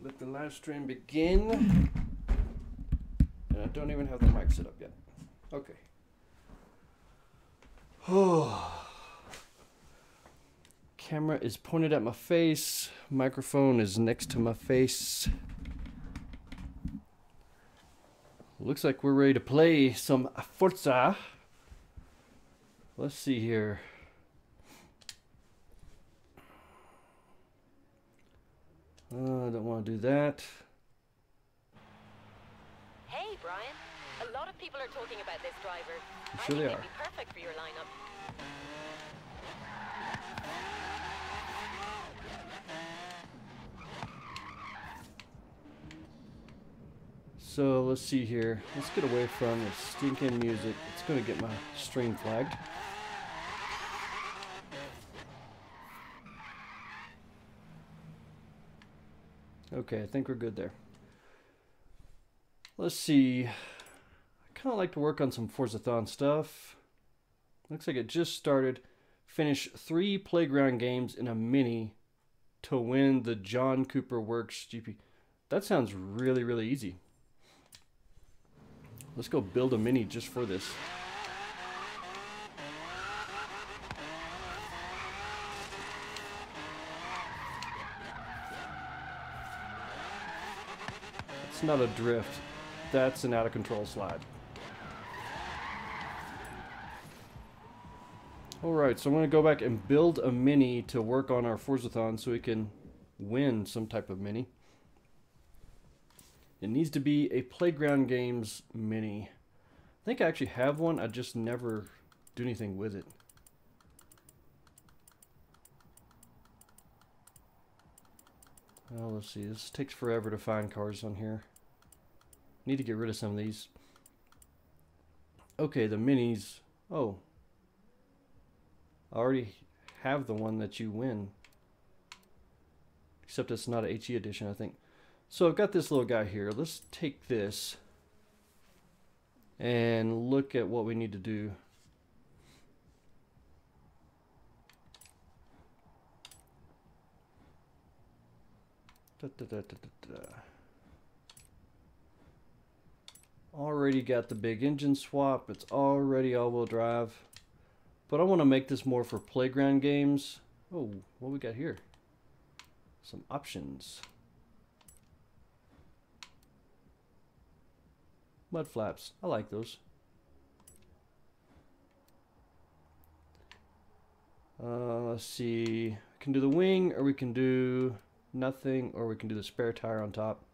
Let the live stream begin. And I don't even have the mic set up yet. Okay. Oh. Camera is pointed at my face. Microphone is next to my face. Looks like we're ready to play some Forza. Let's see here. I don't want to do that. Hey, Brian. A lot of people are talking about this driver. Sure they are. It'd be perfect for your lineup. So let's see here. Let's get away from the stinking music. It's going to get my stream flagged. Okay, I think we're good there. Let's see. I kind of like to work on some Forzathon stuff. Looks like it just started. Finish 3 playground games in a mini to win the John Cooper Works GP. That sounds really, really easy. Let's go build a mini just for this. It's not a drift. That's an out of control slide. Alright, so I'm going to go back and build a mini to work on our Forzathon so we can win some type of mini. It needs to be a Playground Games mini. I think I actually have one, I just never do anything with it. Well, let's see, this takes forever to find cars on here. Need to get rid of some of these. Okay, the minis. Oh. I already have the one that you win. Except it's not a HE edition, I think. So I've got this little guy here. Let's take this and look at what we need to do. Already got the big engine swap. It's already all-wheel drive. But I want to make this more for playground games. Oh, what we got here? Some options. Mud flaps. I like those. Let's see. We can do the wing, or we can do nothing, or we can do the spare tire on top.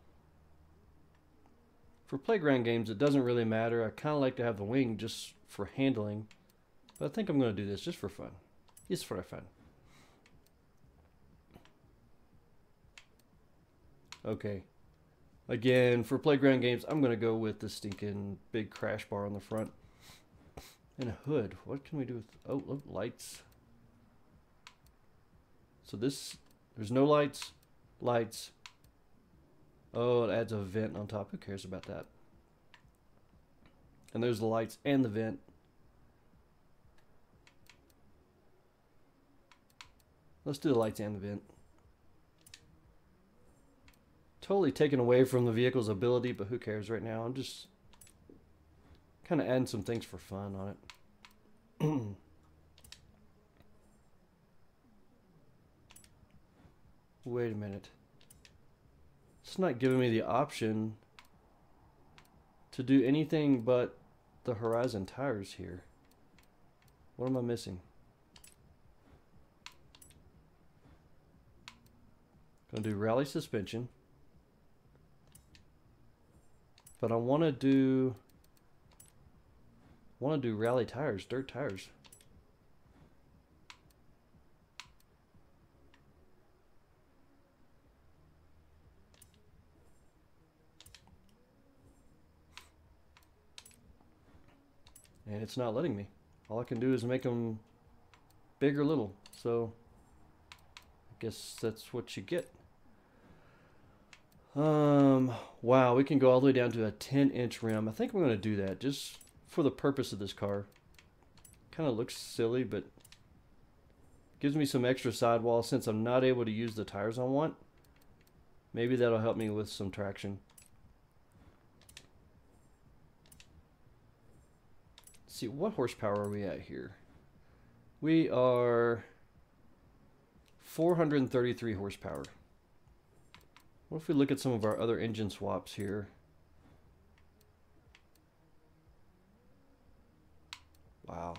For playground games, it doesn't really matter. I kind of like to have the wing just for handling. But I think I'm going to do this just for fun. Just for fun. Okay. Again, for playground games, I'm going to go with the stinking big crash bar on the front. And a hood. What can we do with... Oh, look, lights. So this... There's no lights. Lights. Oh, it adds a vent on top. Who cares about that? And there's the lights and the vent. Let's do the lights and the vent. Totally taken away from the vehicle's ability, but who cares right now? I'm just kind of adding some things for fun on it. Wait a minute. It's not giving me the option to do anything but the Horizon tires here. What am I missing? Gonna do rally suspension. But I want to do rally tires, dirt tires. And it's not letting me. All I can do is make them big or little. So I guess that's what you get. Wow, we can go all the way down to a 10-inch rim. I think I'm going to do that just for the purpose of this car. Kind of looks silly, but gives me some extra sidewall since I'm not able to use the tires I want. Maybe that'll help me with some traction. Let's see, what horsepower are we at here? We are 433 horsepower. What if we look at some of our other engine swaps here? Wow.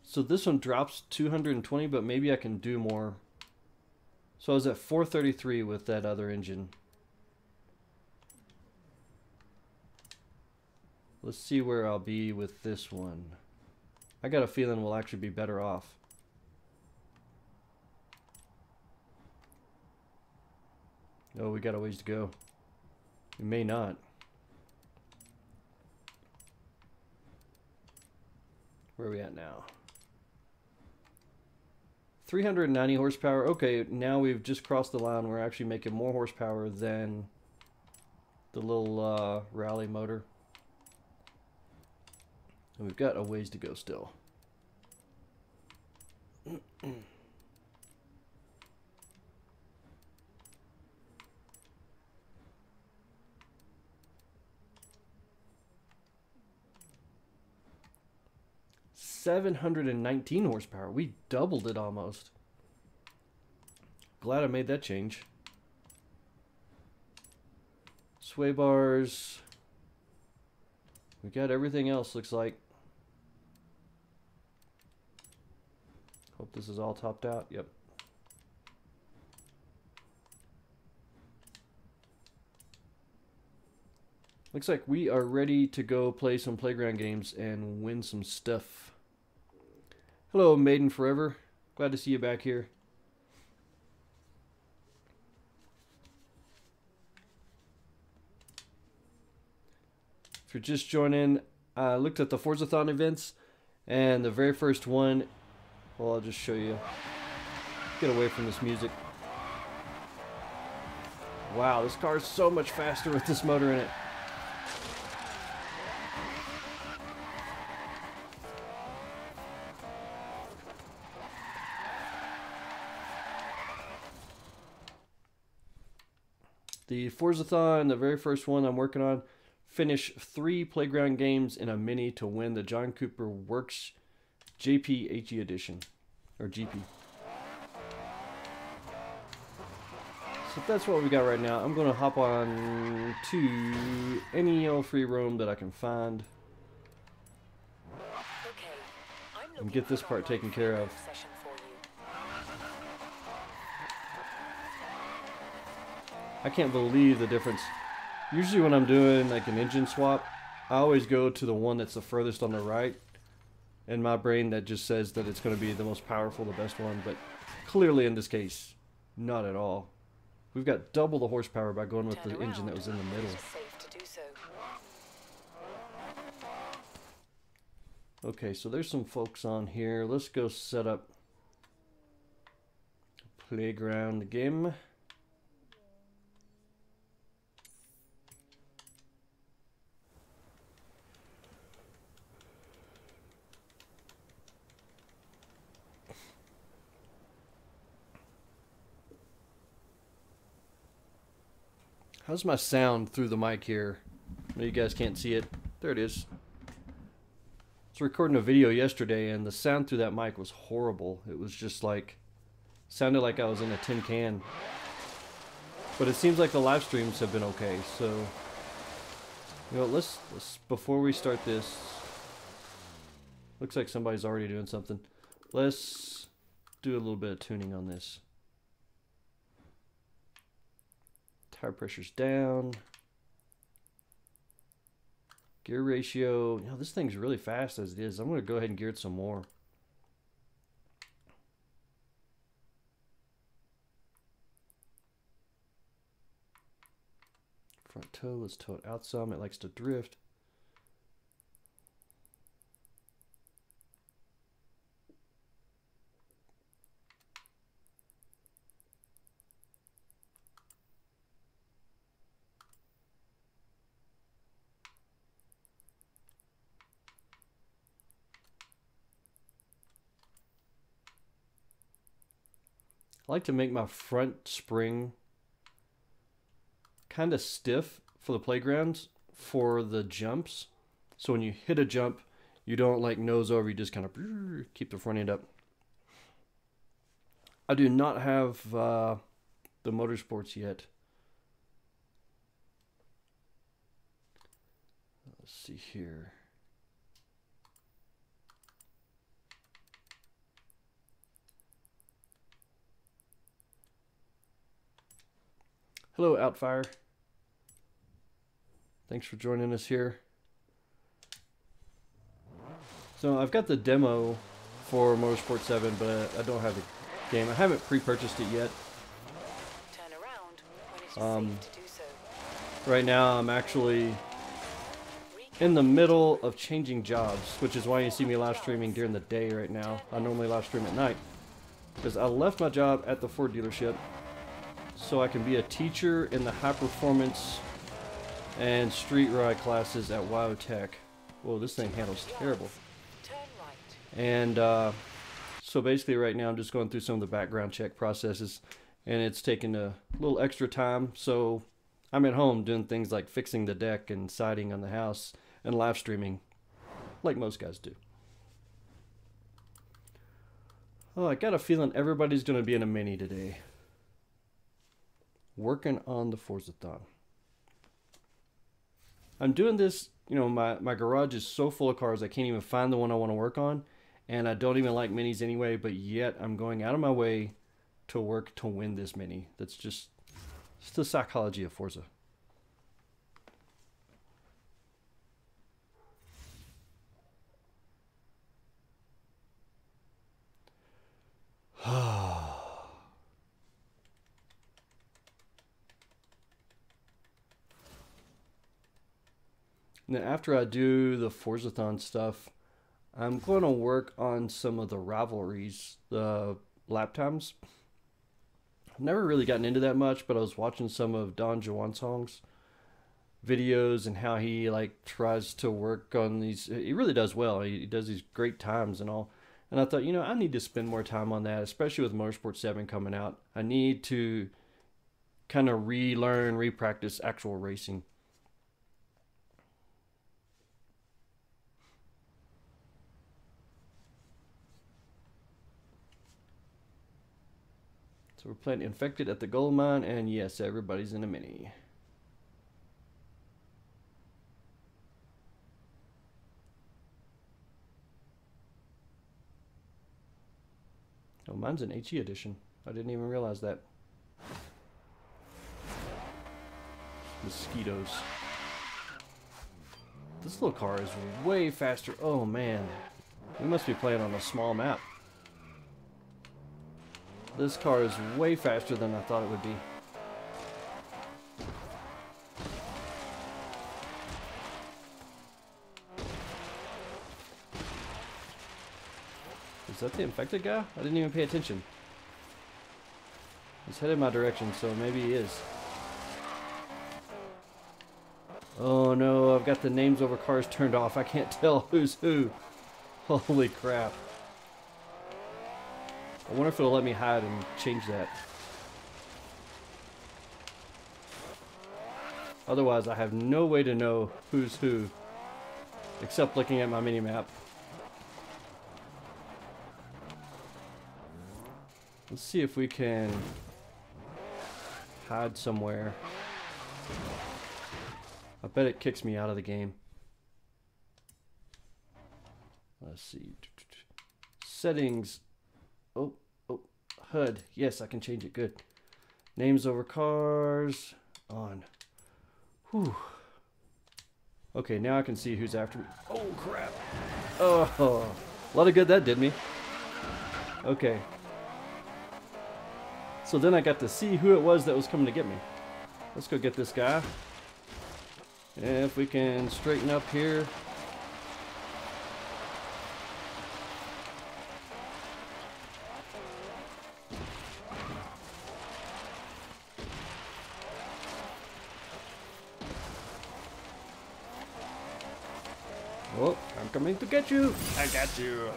So this one drops 220, but maybe I can do more. So I was at 433 with that other engine. Let's see where I'll be with this one. I got a feeling we'll actually be better off. Oh, we got a ways to go. We may not. Where are we at now? 390 horsepower. Okay, now we've just crossed the line. We're actually making more horsepower than the little rally motor. And we've got a ways to go still. 719 horsepower. We doubled it almost. Glad I made that change. Sway bars. We got everything else, looks like. Hope this is all topped out. Yep. Looks like we are ready to go play some playground games and win some stuff. Hello, Maiden Forever. Glad to see you back here. If you're just joining, I looked at the Forzathon events, and the very first one, well, I'll just show you. Get away from this music. Wow, this car is so much faster with this motor in it. The Forzathon, the very first one I'm working on, finish 3 playground games in a mini to win the John Cooper Works JPHE edition, or GP. So that's what we got right now. I'm going to hop on to any old free roam that I can find and get this part taken care of. I can't believe the difference. Usually when I'm doing like an engine swap, I always go to the one that's the furthest on the right. In my brain, that just says that it's going to be the most powerful, the best one. But clearly in this case, not at all. We've got double the horsepower by going with the engine that was in the middle. Okay, so there's some folks on here. Let's go set up playground game. How's my sound through the mic here? I know you guys can't see it. There it is. I was recording a video yesterday and the sound through that mic was horrible. It was just like, sounded like I was in a tin can. But it seems like the live streams have been okay. So, you know, let's before we start this, looks like somebody's already doing something. Let's do a little bit of tuning on this. Tire pressure's down. Gear ratio. You know, this thing's really fast as it is. I'm going to go ahead and gear it some more. Front toe. Let's toe it out some. It likes to drift. I like to make my front spring kind of stiff for the playgrounds for the jumps. So when you hit a jump, you don't like nose over, you just kind of keep the front end up. I do not have the motorsports yet. Let's see here. Hello, Outfire. Thanks for joining us here. So I've got the demo for Motorsport 7, but I don't have the game. I haven't pre-purchased it yet. Turn around when it's safe to do so. Right now I'm actually in the middle of changing jobs, which is why you see me live streaming during the day right now. I normally live stream at night because I left my job at the Ford dealership so I can be a teacher in the high performance and street ride classes at WoW Tech. Whoa, this thing handles terrible. And so basically right now I'm just going through some of the background check processes, and it's taking a little extra time. So I'm at home doing things like fixing the deck and siding on the house and live streaming like most guys do. Oh, I got a feeling everybody's going to be in a Mini today. Working on the Forzathon. I'm doing this, you know, my garage is so full of cars I can't even find the one I want to work on. And I don't even like Minis anyway, but yet I'm going out of my way to work to win this Mini. That's just it's the psychology of Forza. And then after I do the Forzathon stuff, I'm going to work on some of the rivalries, the lap times. I've never really gotten into that much, but I was watching some of Don Juansong's videos and how he like tries to work on these. He really does well. He does these great times and all. And I thought, you know, I need to spend more time on that, especially with Motorsport 7 coming out. I need to kind of relearn, repractice actual racing. So we're playing Infected at the gold mine, and yes, everybody's in a Mini. Oh, mine's an HE edition. I didn't even realize that. Mosquitoes. This little car is way faster. Oh man, we must be playing on a small map. This car is way faster than I thought it would be. Is that the infected guy? I didn't even pay attention. He's headed my direction, so maybe he is. Oh no, I've got the names over cars turned off. I can't tell who's who. Holy crap. I wonder if it'll let me hide and change that. Otherwise, I have no way to know who's who, except looking at my mini-map. Let's see if we can hide somewhere. I bet it kicks me out of the game. Let's see. Settings. Oh, HUD. Yes, I can change it. Good. Names over cars. On. Whew. Okay, now I can see who's after me. Oh, crap. Oh, a lot of good that did me. Okay. So then I got to see who it was that was coming to get me. Let's go get this guy. And if we can straighten up here. Oh, I'm coming to get you. I got you.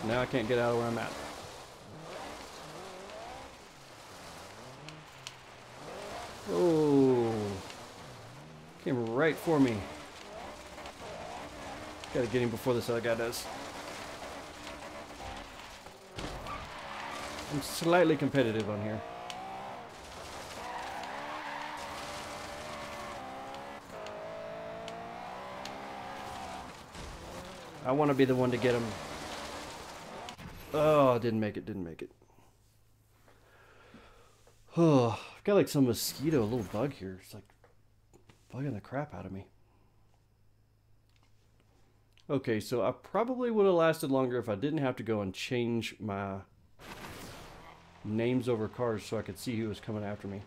Now I can't get out of where I'm at. Oh, came right for me. Gotta get him before this other guy does. I'm slightly competitive on here. I want to be the one to get him. Oh, didn't make it, didn't make it. Oh, I've got like some mosquito, a little bug here. It's like bugging the crap out of me. Okay, so I probably would have lasted longer if I didn't have to go and change my names over cars so I could see who was coming after me.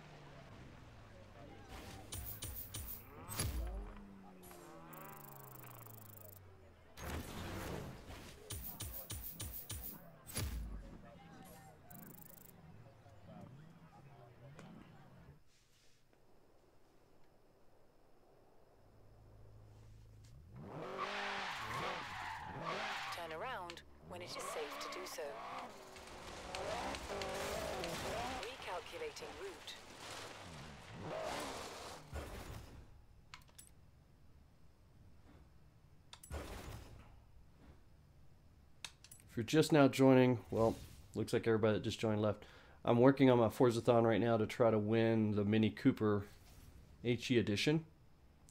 Turn around when it is safe to do so. Recalculating route. If you're just now joining, well, looks like everybody that just joined left. I'm working on my Forzathon right now to try to win the Mini Cooper HE Edition.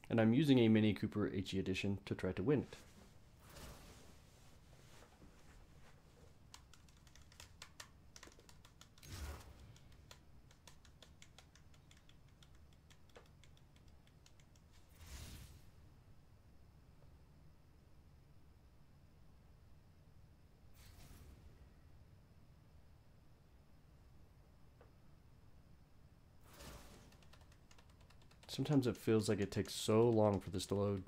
And I'm using a Mini Cooper HE Edition to try to win it. Sometimes it feels like it takes so long for this to load.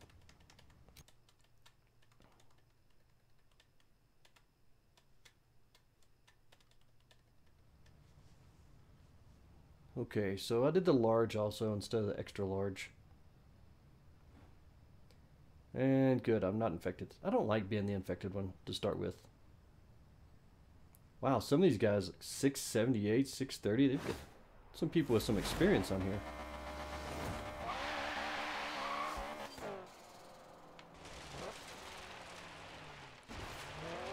Okay, so I did the large also instead of the extra large. And good, I'm not infected. I don't like being the infected one to start with. Wow, some of these guys, like 678, 630, they've got some people with some experience on here.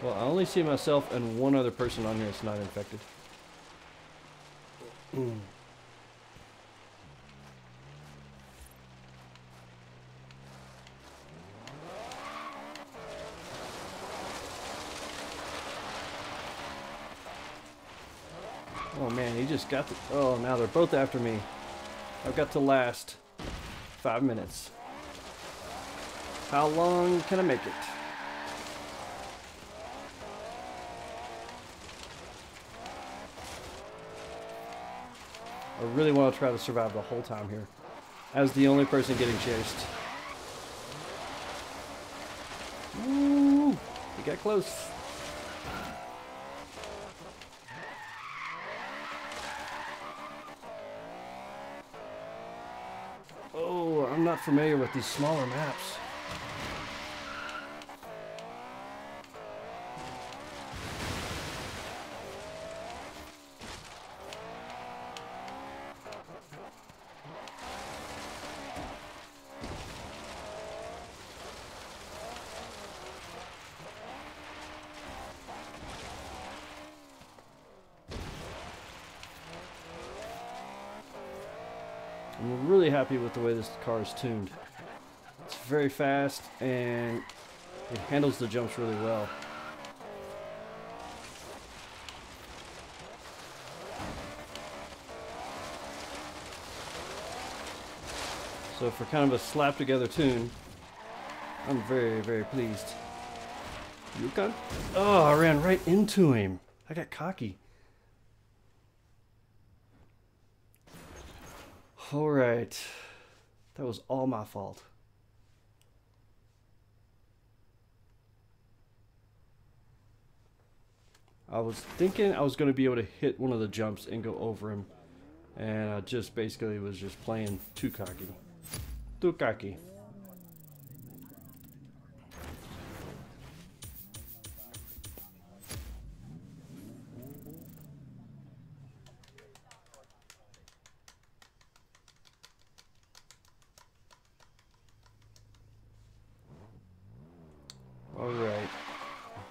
Well, I only see myself and one other person on here that's not infected. Oh man, he just got the... Oh, now they're both after me. I've got to last 5 minutes. How long can I make it? I really want to try to survive the whole time here as the only person getting chased. Woo! We got close. Oh, I'm not familiar with these smaller maps. I'm really happy with the way this car is tuned. It's very fast and it handles the jumps really well. So for kind of a slap together tune, I'm very, very pleased. Yukon? Oh, I ran right into him. I got cocky. Alright. That was all my fault. I was thinking I was going to be able to hit one of the jumps and go over him. And I just basically was just playing too cocky. Too cocky.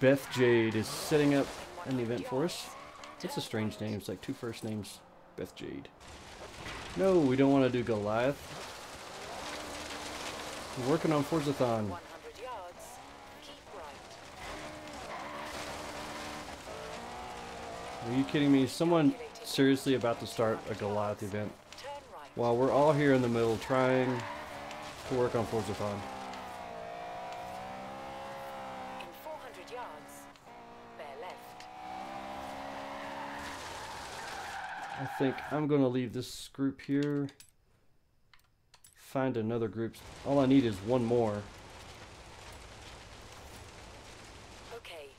Beth Jade is setting up an event for us. That's a strange name. It's like two first names. Beth Jade. No, we don't want to do Goliath. We're working on Forzathon. 100 yards. Keep right. Are you kidding me? Someone seriously about to start a Goliath event Turn right. while we're all here in the middle trying to work on Forzathon. In 400 yards. Bear left. I think I'm going to leave this group here. Find another group. All I need is one more. Okay.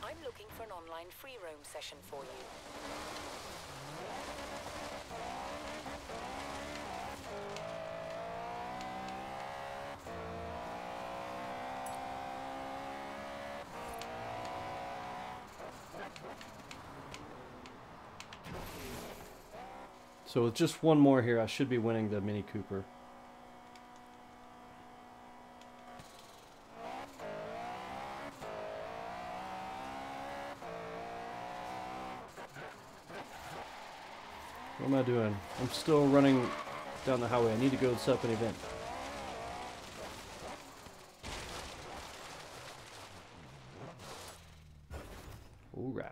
I'm looking for an online free roam session for you. So with just one more here, I should be winning the Mini Cooper. What am I doing? I'm still running down the highway. I need to go set up an event. All right.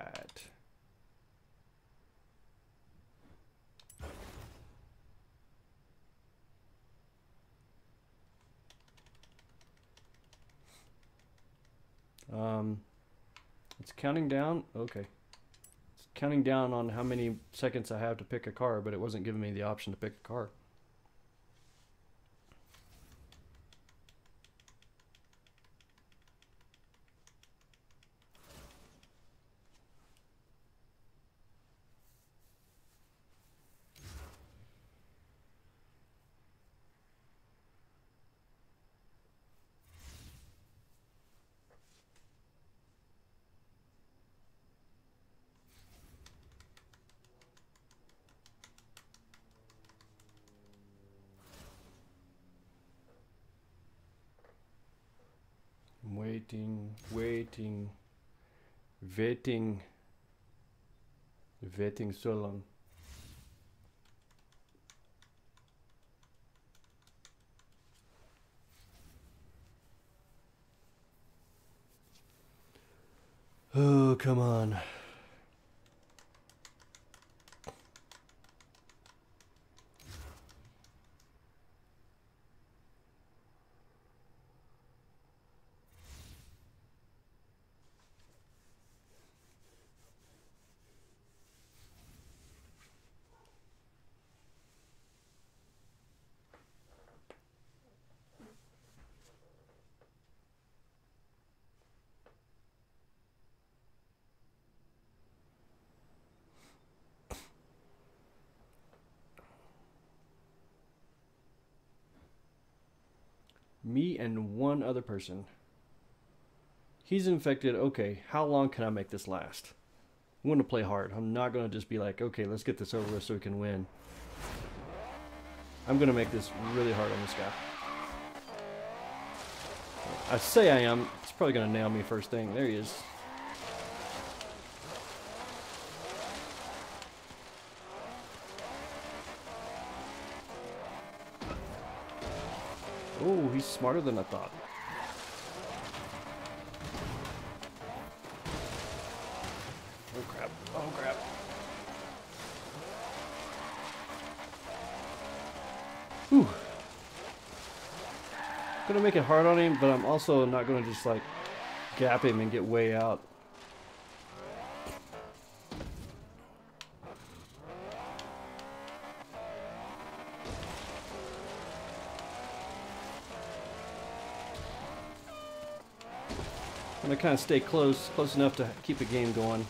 It's counting down. Okay. It's counting down on how many seconds I have to pick a car, but it wasn't giving me the option to pick a car. Waiting so long. Oh, come on. Me and one other person. He's infected. Okay, how long can I make this last? I'm going to play hard. I'm not going to just be like, okay, let's get this over with so we can win. I'm going to make this really hard on this guy. I say I am. He's probably going to nail me first thing. There he is. Oh, he's smarter than I thought. Oh crap. Oh crap. Whew. Gonna make it hard on him, but I'm also not gonna just like gap him and get way out. I'm gonna kind of stay close enough to keep the game going.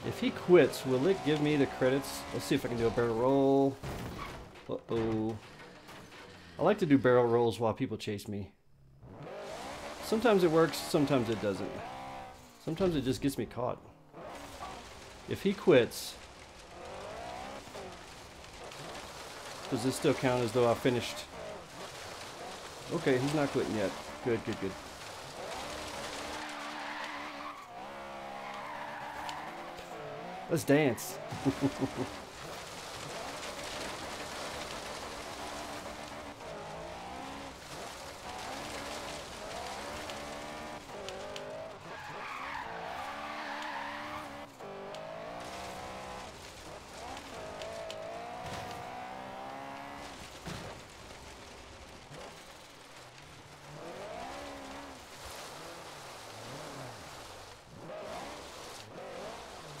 If he quits, will it give me the credits? Let's see if I can do a barrel roll. Uh-oh. I like to do barrel rolls while people chase me. Sometimes it works, sometimes it doesn't. Sometimes it just gets me caught. If he quits, does this still count as though I finished? Okay, he's not quitting yet. Good, good, good. Let's dance.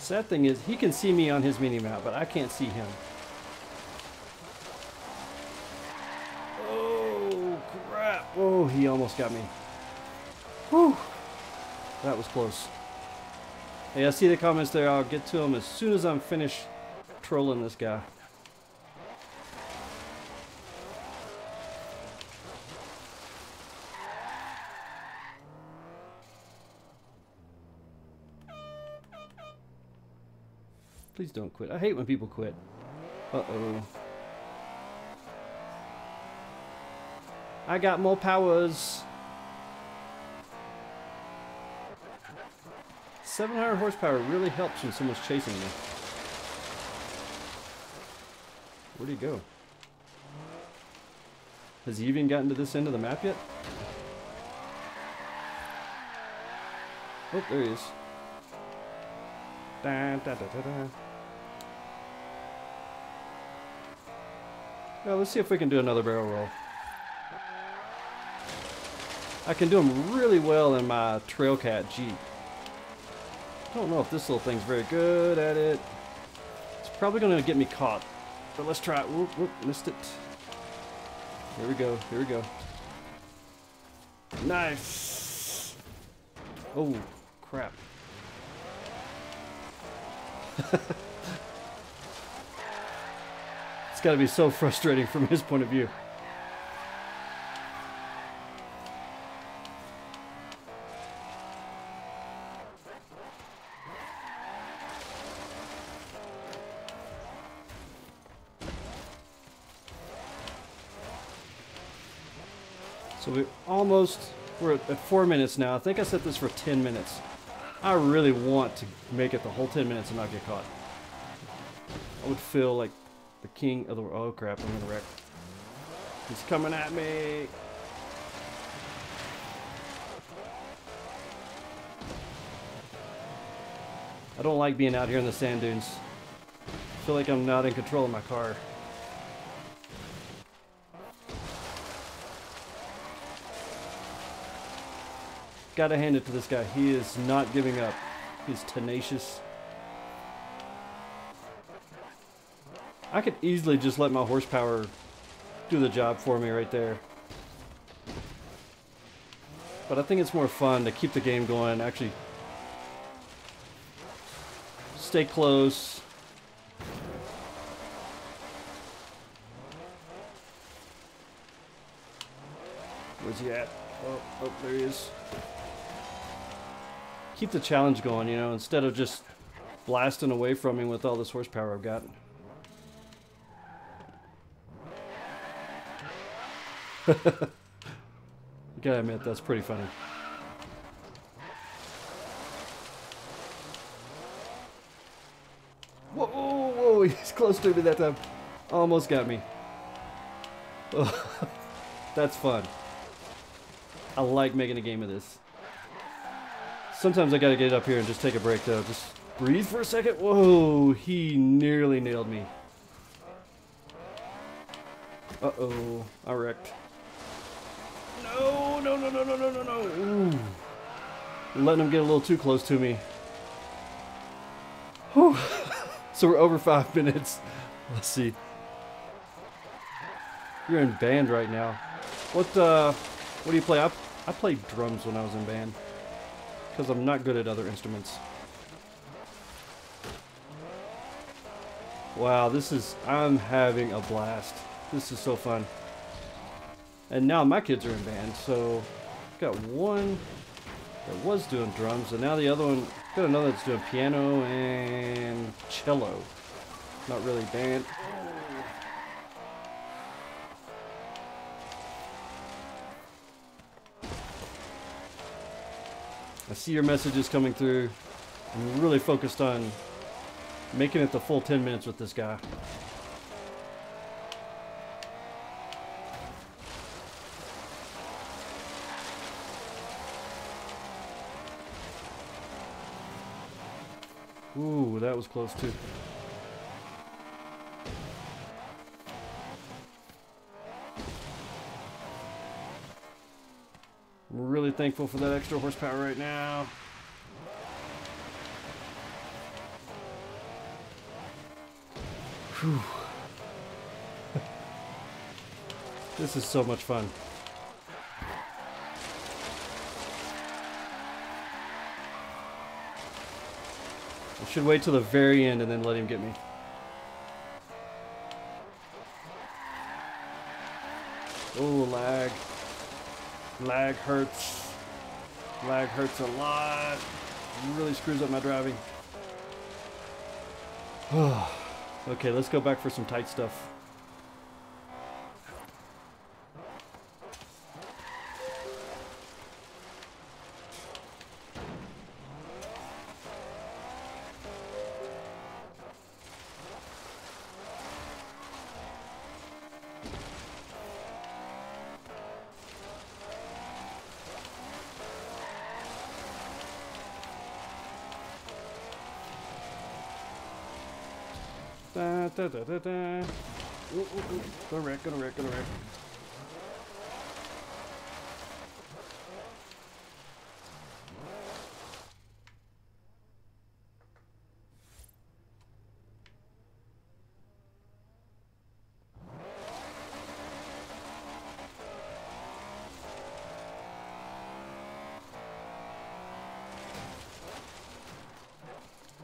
Sad thing is, he can see me on his mini-map, but I can't see him. Oh, crap. Oh, he almost got me. Whew. That was close. Hey, I see the comments there. I'll get to them as soon as I'm finished trolling this guy. Please don't quit. I hate when people quit. Uh-oh. I got more powers. 700 horsepower really helps when someone's chasing me. Where'd he go? Has he even gotten to this end of the map yet? Oh, there he is. Da, da, da, da, da. Well, let's see if we can do another barrel roll. I can do them really well in my Trailcat Jeep. Don't know if this little thing's very good at it. It's probably going to get me caught. But let's try it. Whoop, whoop, missed it. Here we go. Here we go. Nice. Oh, crap. It's got to be so frustrating from his point of view. So we're at 4 minutes now. I think I set this for 10 minutes. I really want to make it the whole 10 minutes and not get caught. I would feel like the king of the world. Oh crap, I'm gonna wreck. He's coming at me. I don't like being out here in the sand dunes. I feel like I'm not in control of my car. Gotta hand it to this guy. He is not giving up. He's tenacious. I could easily just let my horsepower do the job for me right there. But I think it's more fun to keep the game going, actually stay close. Where's he at? Oh, there he is. Keep the challenge going, you know, instead of just blasting away from me with all this horsepower I've got. Gotta admit, that's pretty funny. Whoa, whoa, whoa, he's close to me that time. Almost got me. That's fun. I like making a game of this. Sometimes I gotta get up here and just take a break though. Just breathe for a second. Whoa, he nearly nailed me. Uh-oh, I wrecked. No, no, no, no, no, no, no, no. Ooh. Letting him get a little too close to me. Whew. So we're over 5 minutes. Let's see. You're in band right now. What do you play? I played drums when I was in band. Because I'm not good at other instruments. Wow, I'm having a blast. This is so fun. And now my kids are in band, so got one that was doing drums, and now the other one, got another that's doing piano and cello. Not really band. I see your messages coming through. I'm really focused on making it the full 10 minutes with this guy. Ooh, that was close too. I'm really thankful for that extra horsepower right now. Whew. This is so much fun. I should wait till the very end and then let him get me. Oh, lag. Lag hurts. Lag hurts a lot. It really screws up my driving. Okay, let's go back for some tight stuff. Da, da, da, da, da. Ooh, ooh, ooh. Gonna wreck, gonna wreck, gonna wreck.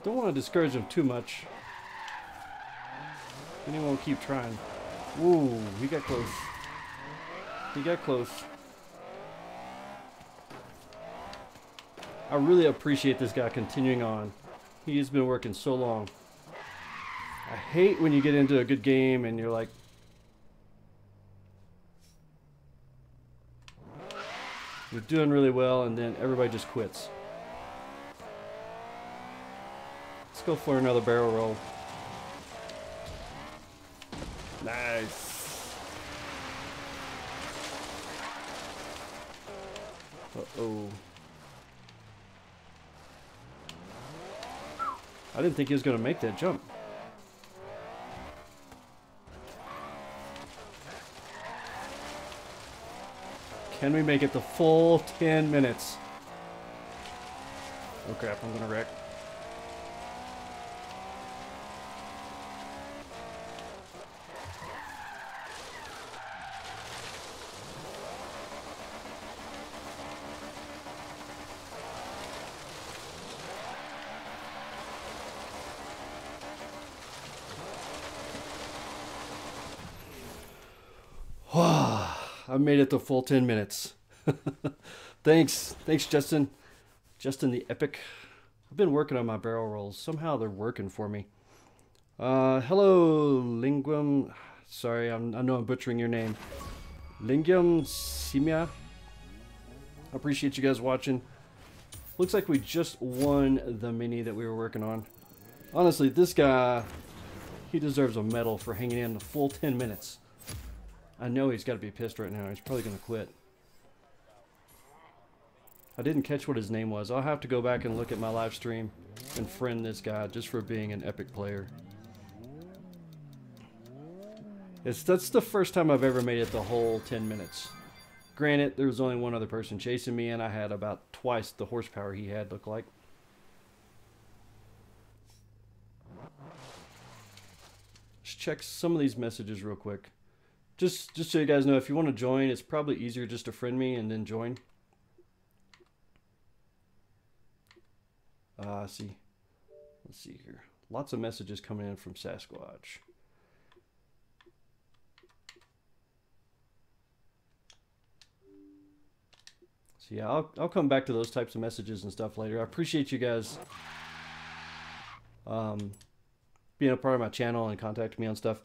Don't want to discourage him too much. Then he won't keep trying. Ooh, he got close. He got close. I really appreciate this guy continuing on. He has been working so long. I hate when you get into a good game and you're like, you're doing really well and then everybody just quits. Let's go for another barrel roll. Nice. Uh-oh. I didn't think he was going to make that jump. Can we make it the full 10 minutes? Oh crap, I'm going to wreck. I made it the full 10 minutes. Thanks, Justin. Justin the Epic. I've been working on my barrel rolls. Somehow they're working for me. Hello, Linguum. Sorry, I know I'm butchering your name. Linguum Simia. I appreciate you guys watching. Looks like we just won the mini that we were working on. Honestly, this guy, he deserves a medal for hanging in the full 10 minutes. I know he's got to be pissed right now. He's probably going to quit. I didn't catch what his name was. I'll have to go back and look at my live stream and friend this guy just for being an epic player. That's the first time I've ever made it the whole 10 minutes. Granted, there was only one other person chasing me and I had about twice the horsepower he had, looked like. Let's check some of these messages real quick. Just so you guys know, if you want to join, it's probably easier just to friend me and then join. See. Let's see here. Lots of messages coming in from Sasquatch. So yeah, I'll come back to those types of messages and stuff later. I appreciate you guys being a part of my channel and contacting me on stuff.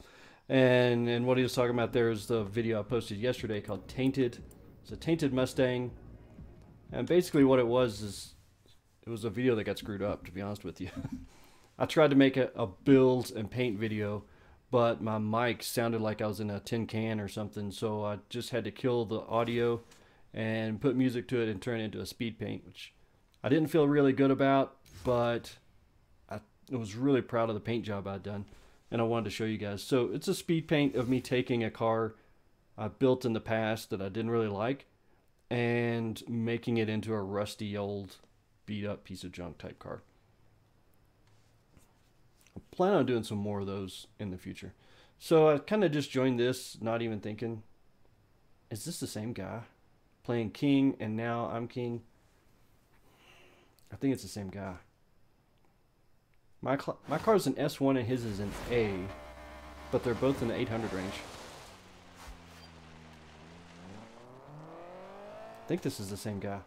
And what he was talking about there is the video I posted yesterday called Tainted. It's a tainted Mustang. And basically what it was is it was a video that got screwed up, to be honest with you. I tried to make a build and paint video, but my mic sounded like I was in a tin can or something, so I just had to kill the audio and put music to it and turn it into a speed paint, which I didn't feel really good about, but I was really proud of the paint job I'd done, and I wanted to show you guys. So it's a speed paint of me taking a car I built in the past that I didn't really like and making it into a rusty old beat up piece of junk type car. I plan on doing some more of those in the future. So I kind of just joined this, not even thinking, is this the same guy playing King and now I'm King? I think it's the same guy. My car's an S1 and his is an A, but they're both in the 800 range. I think this is the same guy.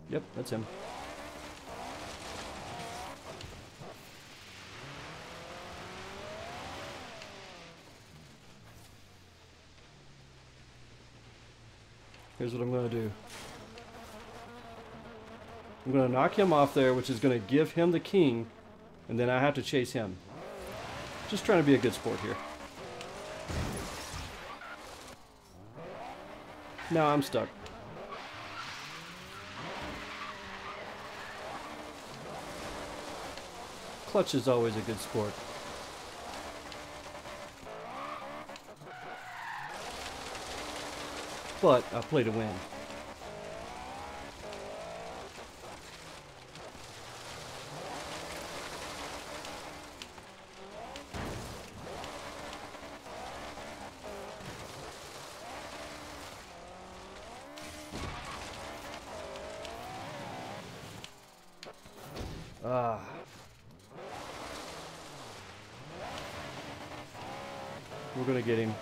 Yep, that's him. Here's what I'm going to do. I'm going to knock him off there, which is going to give him the king, and then I have to chase him. Just trying to be a good sport here. Now I'm stuck. Clutch is always a good sport. But I play to win. Ah. We're gonna get him.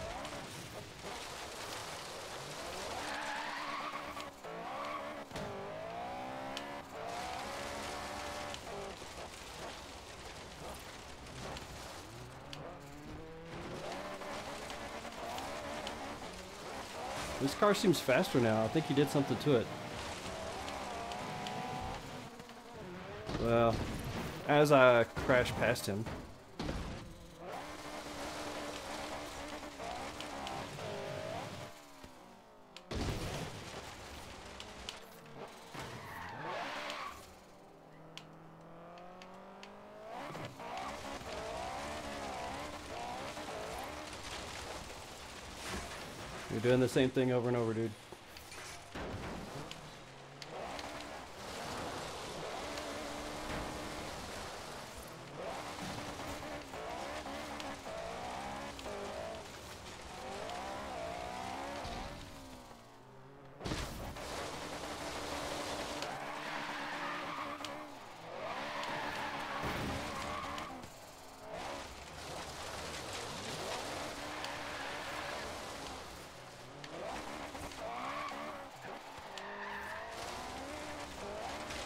This car seems faster now. I think he did something to it. Well, as I crash past him. You're doing the same thing over and over, dude.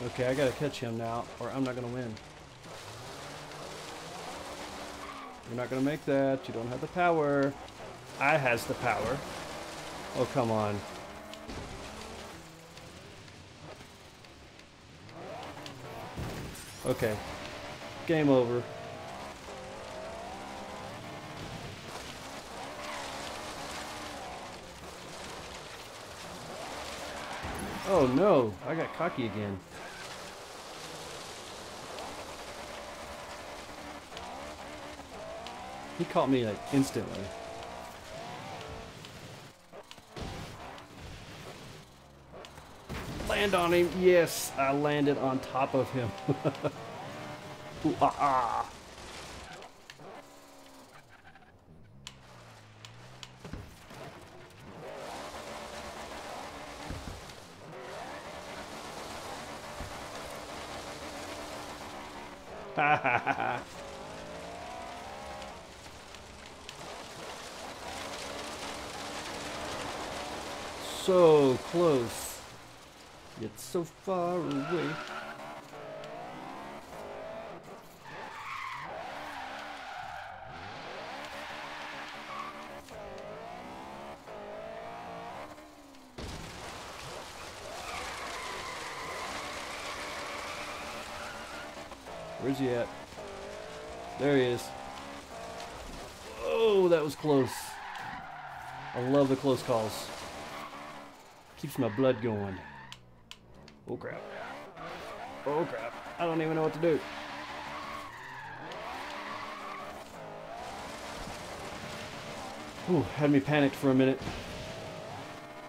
Okay, I gotta catch him now, or I'm not gonna win. You're not gonna make that. You don't have the power. I has the power. Oh, come on. Okay. Game over. Oh no, I got cocky again. He caught me like instantly. Land on him. Yes, I landed on top of him. Ooh, ah, ah. Ha ha ha ha. So close. Yet so far away. Where's he at? There he is. Oh, that was close. I love the close calls. Keeps my blood going. Oh crap. Oh crap. I don't even know what to do. Ooh, had me panicked for a minute.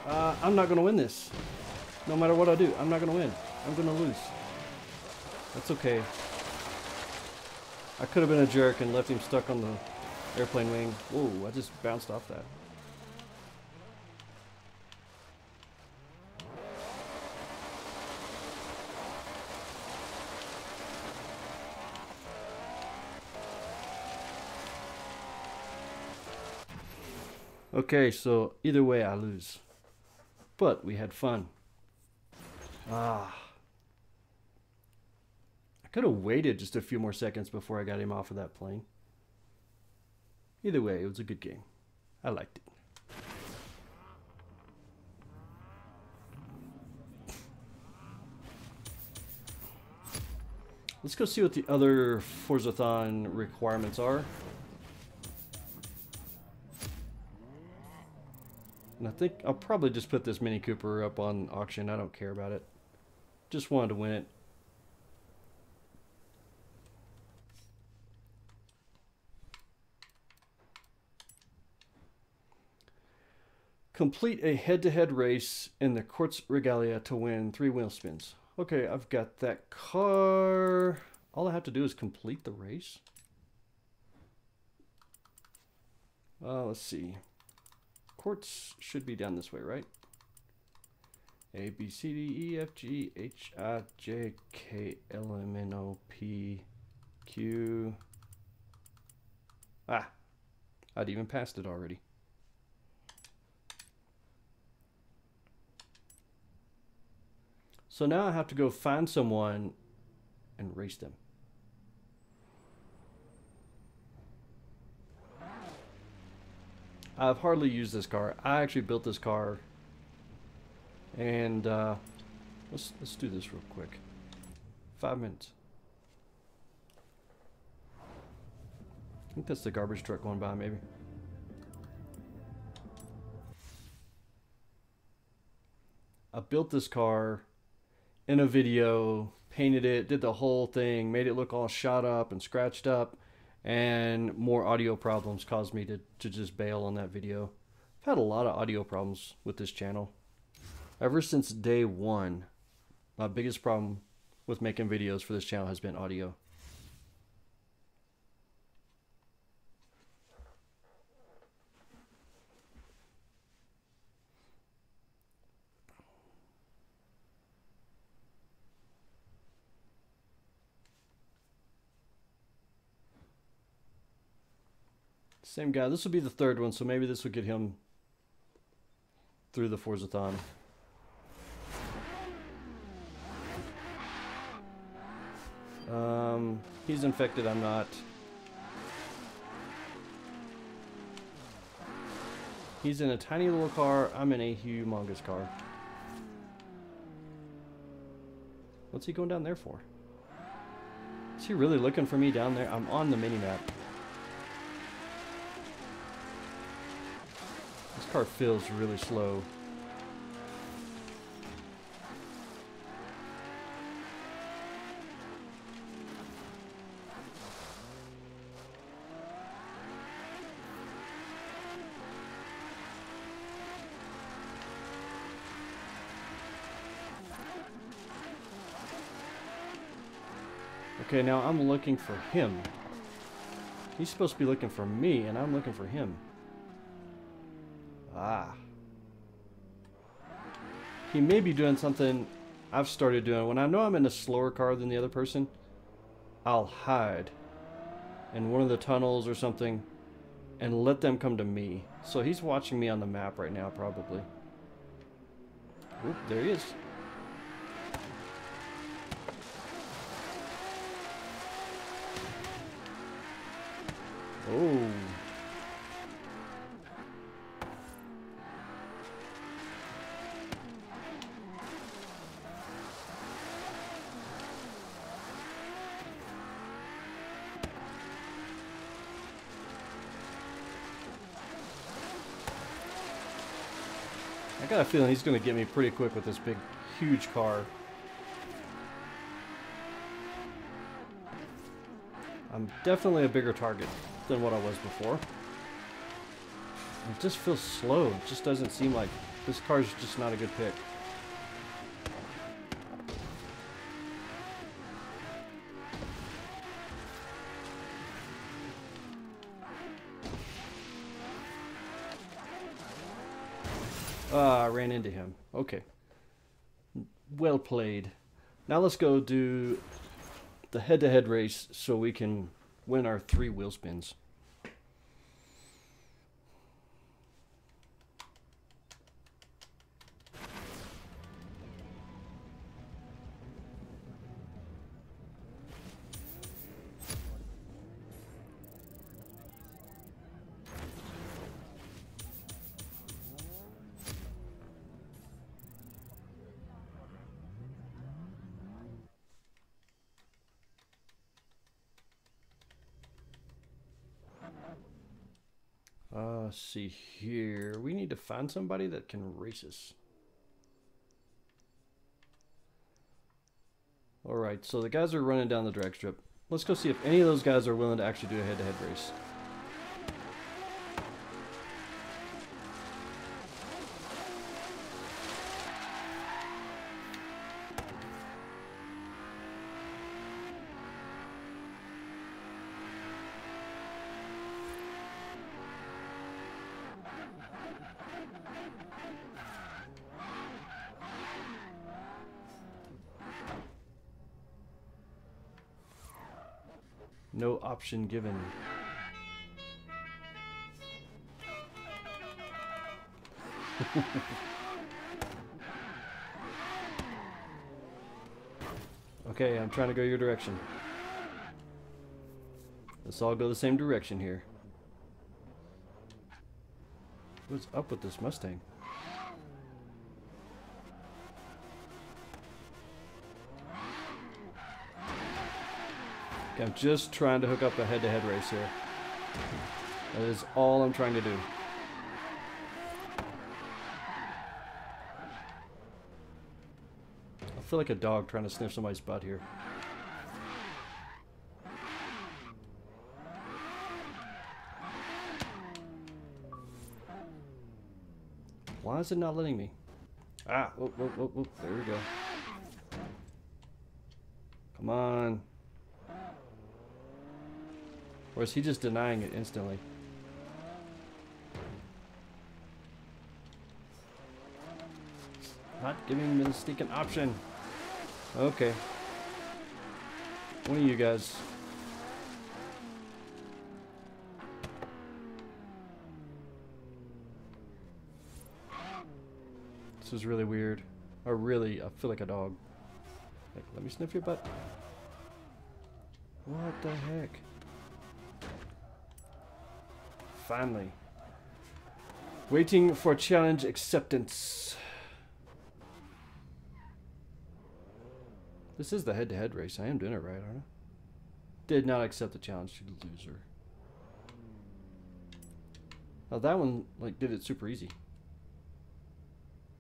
I'm not gonna win this. No matter what I do, I'm not gonna win. I'm gonna lose. That's okay. I could have been a jerk and left him stuck on the airplane wing. Whoa, I just bounced off that. Okay, so either way I lose. But we had fun. Ah. I could have waited just a few more seconds before I got him off of that plane. Either way, it was a good game. I liked it. Let's go see what the other Forzathon requirements are. And I think I'll probably just put this Mini Cooper up on auction. I don't care about it. Just wanted to win it. Complete a head-to-head race in the Quartz Regalia to win 3 wheel spins. Okay, I've got that car. All I have to do is complete the race. Let's see. Quartz should be down this way, right? A, B, C, D, E, F, G, H, I, J, K, L, M, N, O, P, Q. Ah, I'd even passed it already. So now I have to go find someone and race them. I've hardly used this car. I actually built this car, and let's do this real quick. 5 minutes. I think that's the garbage truck going by, maybe. I built this car in a video, painted it, did the whole thing, made it look all shot up and scratched up, and more audio problems caused me to just bail on that video. I've had a lot of audio problems with this channel. Ever since day one, my biggest problem with making videos for this channel has been audio. Same guy. This will be the third one, so maybe this will get him through the Forzathon. He's infected, I'm not. He's in a tiny little car, I'm in a humongous car. What's he going down there for? Is he really looking for me down there? I'm on the mini-map. This car feels really slow. Okay, now I'm looking for him. He's supposed to be looking for me, and I'm looking for him. Ah. He may be doing something I've started doing. When I know I'm in a slower car than the other person, I'll hide in one of the tunnels or something and let them come to me. So he's watching me on the map right now, probably. Oop, there he is. got a feeling he's going to get me pretty quick with this big, huge car. I'm definitely a bigger target than what I was before. It just feels slow. It just doesn't seem like this car's just not a good pick. I ran into him. Okay. Well played. Now let's go do the head-to-head race so we can win our 3 wheel spins. Let's see here. We need to find somebody that can race us. Alright, so the guys are running down the drag strip. Let's go see if any of those guys are willing to actually do a head-to-head race. No option given. Okay, I'm trying to go your direction. Let's all go the same direction here. What's up with this Mustang? I'm just trying to hook up a head-to-head race here. That is all I'm trying to do. I feel like a dog trying to sniff somebody's butt here. Why is it not letting me? Ah, whoop, whoop, whoop, whoop. There we go. Come on. Or is he just denying it instantly? Not giving me the sneaking option. Okay. One of you guys. This is really weird. I feel like a dog. Like, let me sniff your butt. What the heck? Finally. Waiting for challenge acceptance. This is the head-to-head race. I am doing it right, aren't I? Did not accept the challenge, you loser. Now that one, like, did it super easy.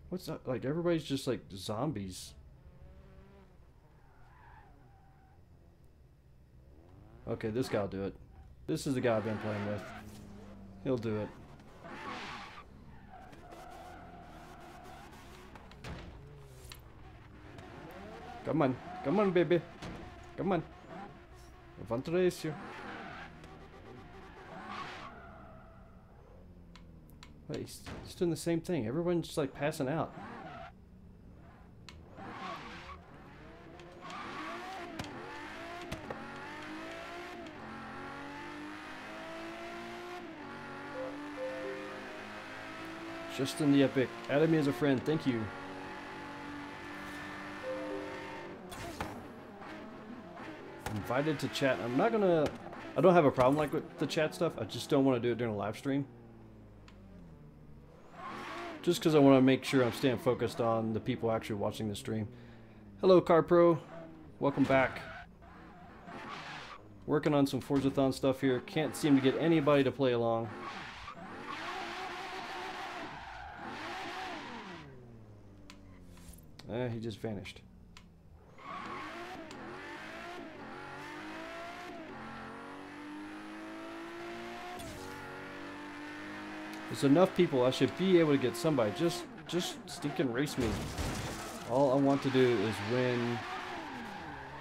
What's that? Like, everybody's just like zombies. Okay, this guy'll do it. This is the guy I've been playing with. He'll do it. Come on, baby. Come on. I want to race you. Wait, he's doing the same thing. Everyone's just like passing out. Justin the Epic, added me as a friend. Thank you. Invited to chat. I'm not gonna. I don't have a problem like with the chat stuff. I just don't want to do it during a live stream. Just because I want to make sure I'm staying focused on the people actually watching the stream. Hello, Car Pro. Welcome back. Working on some Forzathon stuff here. Can't seem to get anybody to play along. He just vanished. There's enough people. I should be able to get somebody. Just stinking race me. All I want to do is win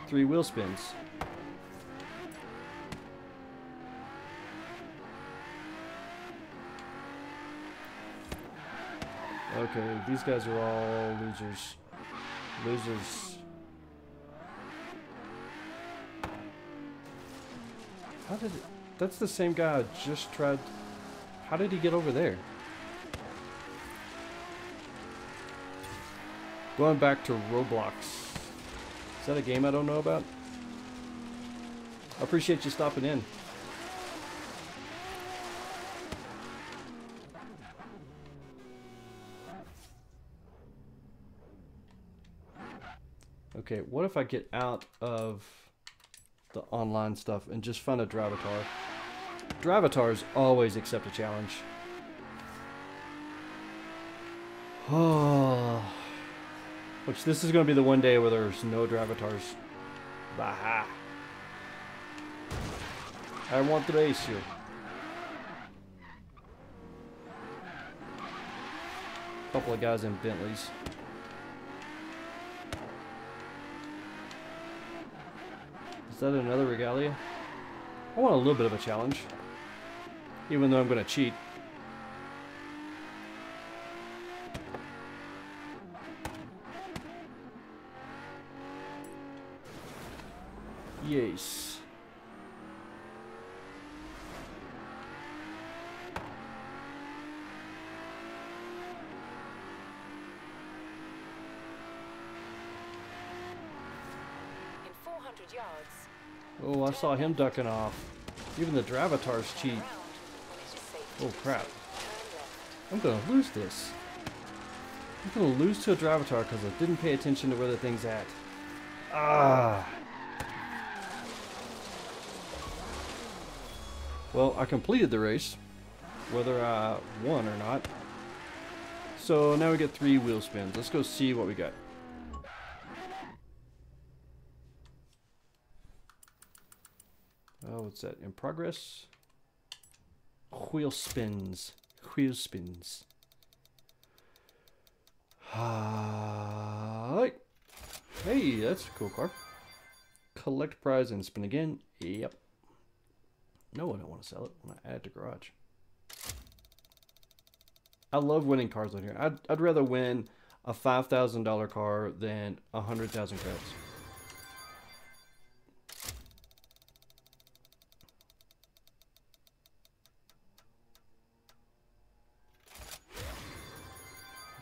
3 wheel spins. Okay, these guys are all losers. Losers. How did it... That's the same guy I just tried... How did he get over there? Going back to Roblox. Is that a game I don't know about? I appreciate you stopping in. Okay, what if I get out of the online stuff and just find a Dravatar? Dravatars always accept a challenge. Oh. Which this is going to be the one day where there's no Dravatars. Baha. I want to race you. Couple of guys in Bentleys. Is that another Regalia? I want a little bit of a challenge. Even though I'm going to cheat. Yes. In 400 yards. Oh, I saw him ducking off. Even the Dravatars cheat. Oh crap. I'm gonna lose this. I'm gonna lose to a Dravatar because I didn't pay attention to where the thing's at. Ah. Well, I completed the race, whether I won or not. So now we get 3 wheel spins. Let's go see what we got. Oh, what's that? In progress? Wheel spins. Wheel spins. Hi. Hey, that's a cool car. Collect prize and spin again. Yep. No, I don't want to sell it. I want to add it to garage. I love winning cars on here. I'd rather win a $5,000 car than 100,000 credits.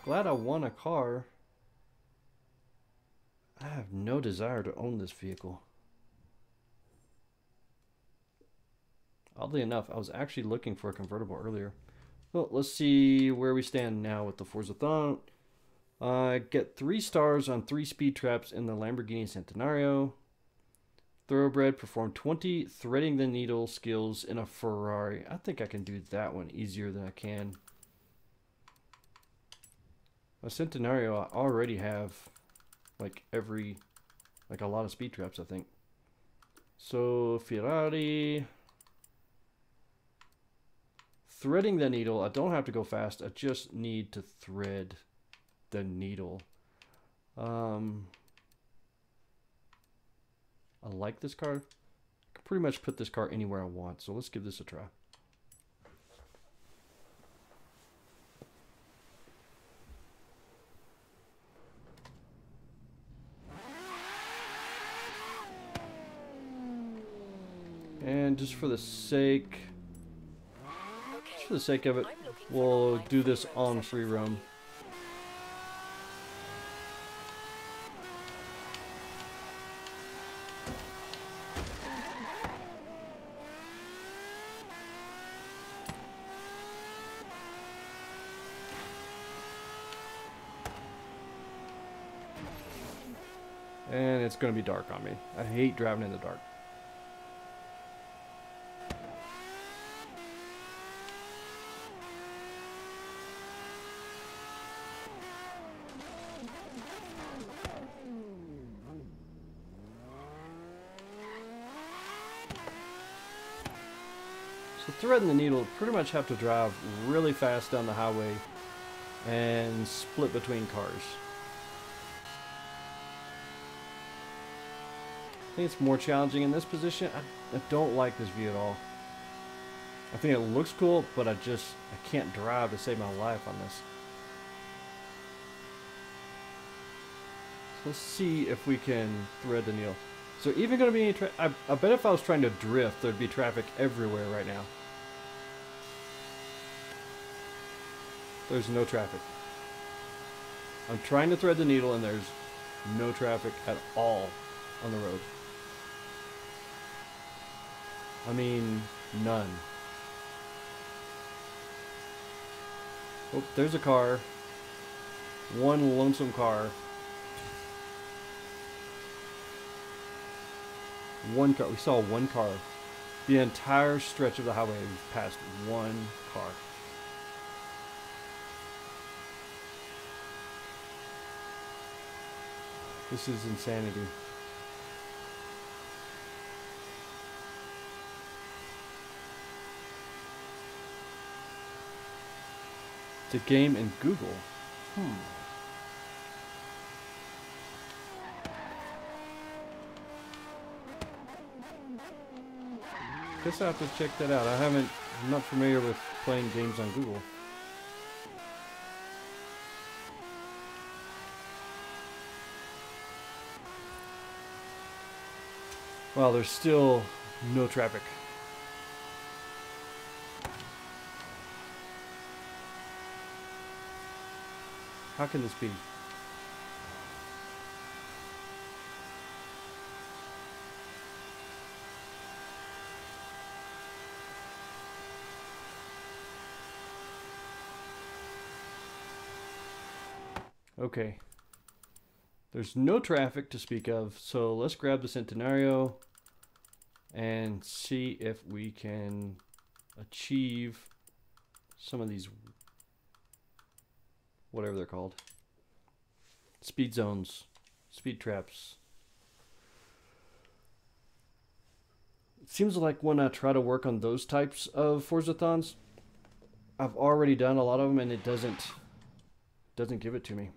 Glad I won a car. I have no desire to own this vehicle. Oddly enough, I was actually looking for a convertible earlier. Well, let's see where we stand now with the Forzathon. I get 3 stars on 3 speed traps in the Lamborghini Centenario. Thoroughbred performed 20 threading the needle skills in a Ferrari. I think I can do that one easier than I can. A Centenario, I already have like a lot of speed traps, I think. So Ferrari. Threading the needle, I don't have to go fast. I just need to thread the needle. I like this car. I can pretty much put this car anywhere I want. So let's give this a try. And just for the sake of it, we'll do this on free roam. And it's going to be dark on me. I hate driving in the dark. So threading the needle, pretty much have to drive really fast down the highway and split between cars. I think it's more challenging in this position. I don't like this view at all. I think it looks cool, but I can't drive to save my life on this. So let's see if we can thread the needle. So even going to be any I bet if I was trying to drift, there'd be traffic everywhere right now. There's no traffic. I'm trying to thread the needle and there's no traffic at all on the road. I mean, none. Oh, there's a car. One lonesome car. One car. We saw one car. The entire stretch of the highway we passed one car. This is insanity. It's a game in Google. Guess I have to check that out. I'm not familiar with playing games on Google. Wow, there's still no traffic. How can this be? Okay. There's no traffic to speak of, so let's grab the Centenario and see if we can achieve some of these, whatever they're called, speed zones, speed traps. It seems like when I try to work on those types of Forzathons, I've already done a lot of them and it doesn't give it to me.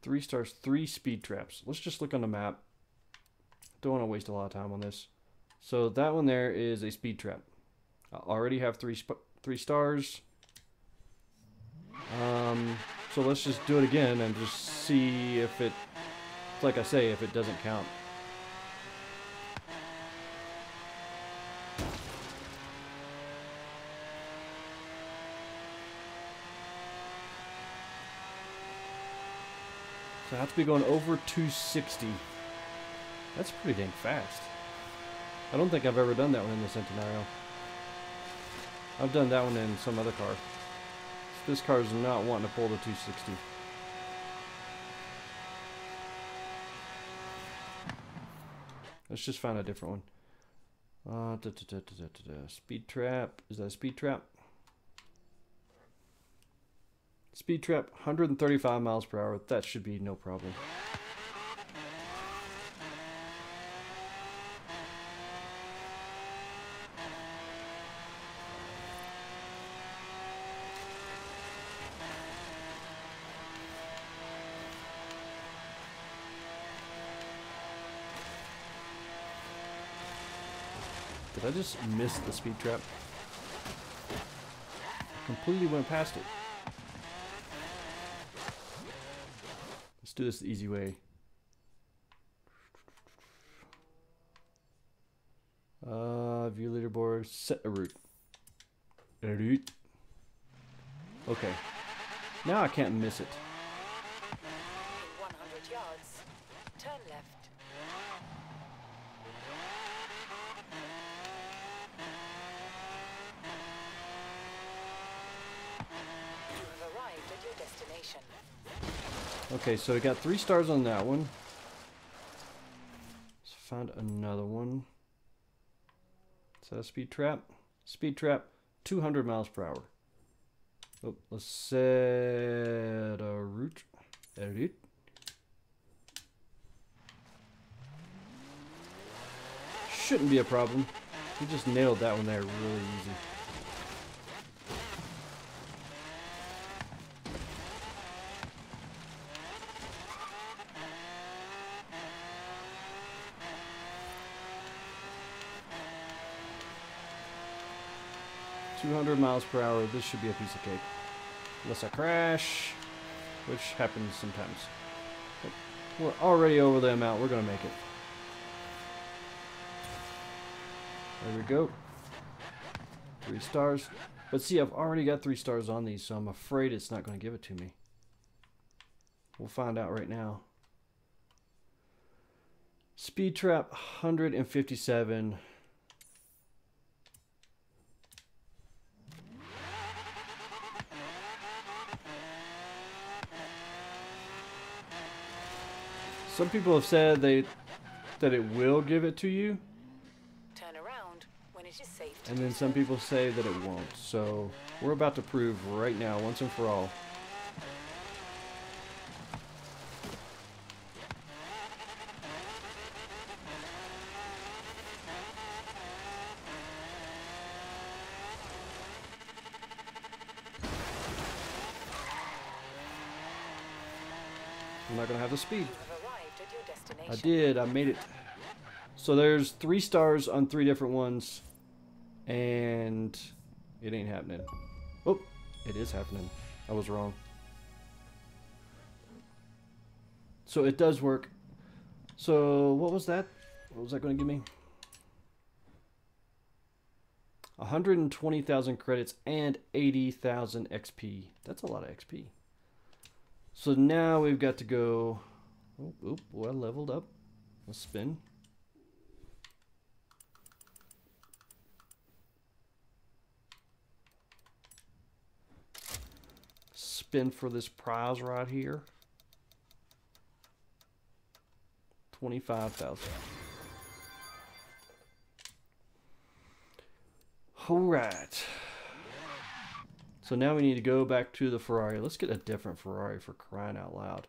3 stars, 3 speed traps. Let's just look on the map. Don't want to waste a lot of time on this. So that one there is a speed trap. I already have 3 stars. So let's just do it again and just see if it, like I say, if it doesn't count. So I have to be going over 260. That's pretty dang fast. I don't think I've ever done that one in the Centenario. I've done that one in some other car. This car is not wanting to pull the 260. Let's just find a different one. Speed trap. Is that a speed trap? Speed trap, 135 miles per hour. That should be no problem. Did I just miss the speed trap? I completely went past it. Let's do this the easy way. View leaderboard, set a route. Okay. Now I can't miss it. In 100 yards, turn left. You have arrived at your destination. Okay, so we got 3 stars on that one. Let's find another one. Is that a speed trap? Speed trap, 200 miles per hour. Oh, let's set a route. Edit. Shouldn't be a problem. He just nailed that one there really easy. $200 mph. This should be a piece of cake. Unless I crash, which happens sometimes. But we're already over the amount. We're going to make it. There we go. 3 stars. But see, I've already got 3 stars on these, so I'm afraid it's not going to give it to me. We'll find out right now. Speed trap 157. Some people have said that it will give it to you. Turn around when it is safe to And do then some people say that it won't. So we're about to prove right now, once and for all. I'm not going to have the speed. You have arrived at your destination. I did. I made it. So there's 3 stars on 3 different ones. And it ain't happening. Oh, it is happening. I was wrong. So it does work. So what was that? What was that going to give me? 120,000 credits and 80,000 XP. That's a lot of XP. So now we've got to go. Oh, boy, I leveled up. Let's spin. Spin for this prize right here. 25,000. All right. So now we need to go back to the Ferrari. Let's get a different Ferrari, for crying out loud.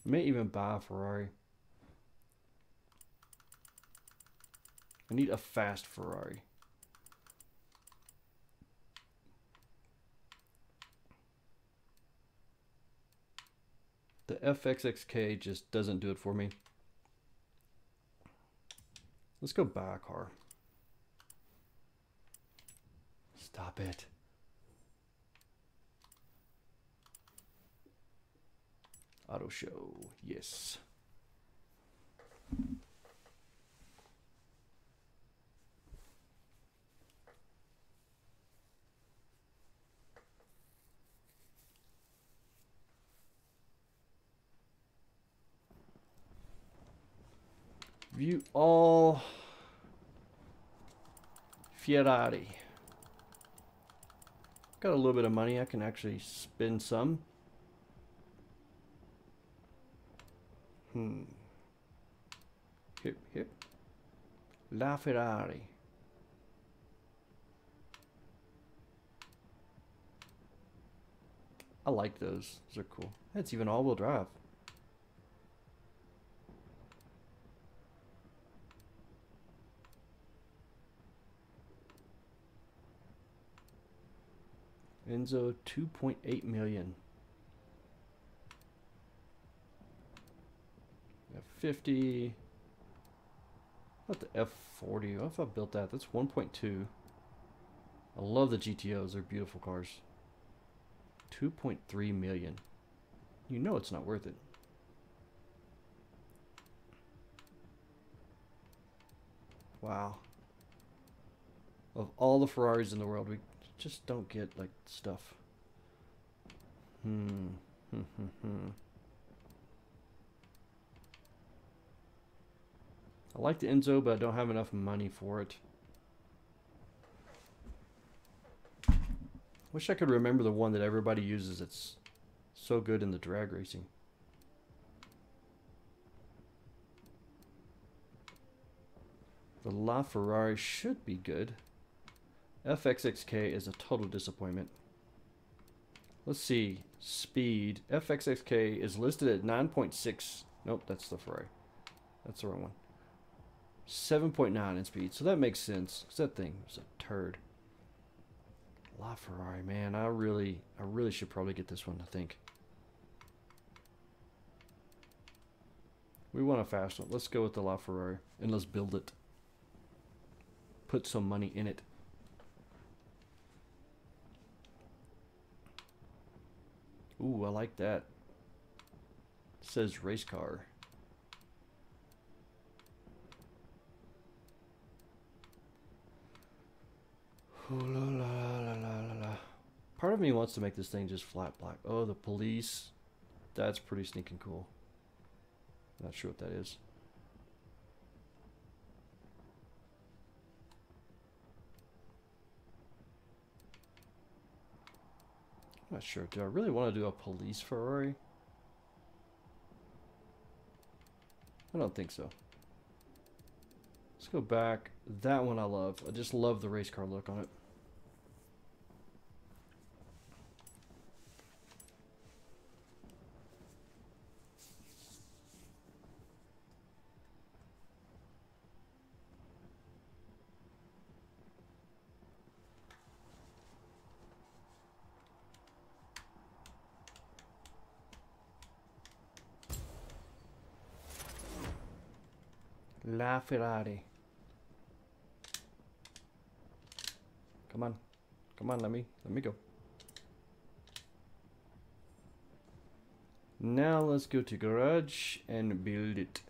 I may even buy a Ferrari. I need a fast Ferrari. The FXXK just doesn't do it for me. Let's go buy a car. Stop it. Auto show, yes. View all Ferrari. Got a little bit of money. I can actually spend some. Hip. La Ferrari. I like those. Those are cool. That's even all-wheel drive. Enzo 2.8 million. F50. What the F40? What if I built that? That's 1.2. I love the GTOs. They're beautiful cars. 2.3 million. You know it's not worth it. Wow. Of all the Ferraris in the world, we just don't get like stuff. I like the Enzo, but I don't have enough money for it. Wish I could remember the one that everybody uses. It's so good in the drag racing. The LaFerrari should be good. FXXK is a total disappointment. Let's see. Speed. FXXK is listed at 9.6. Nope, that's the Ferrari. That's the wrong one. 7.9 in speed, so that makes sense. Because that thing was a turd. LaFerrari, man, I really should probably get this one, I think. We want a fast one. Let's go with the LaFerrari, and let's build it. Put some money in it. Ooh, I like that. It says race car. Ooh, la, la, la, la, la, la. Part of me wants to make this thing just flat black. Oh, the police. That's pretty sneaking cool. Not sure what that is. I'm not sure. Do I really want to do a police Ferrari? I don't think so. Let's go back. That one I love. I just love the race car look on it. La Ferrari. Come on. Come on, let me go. Now let's go to garage and build it.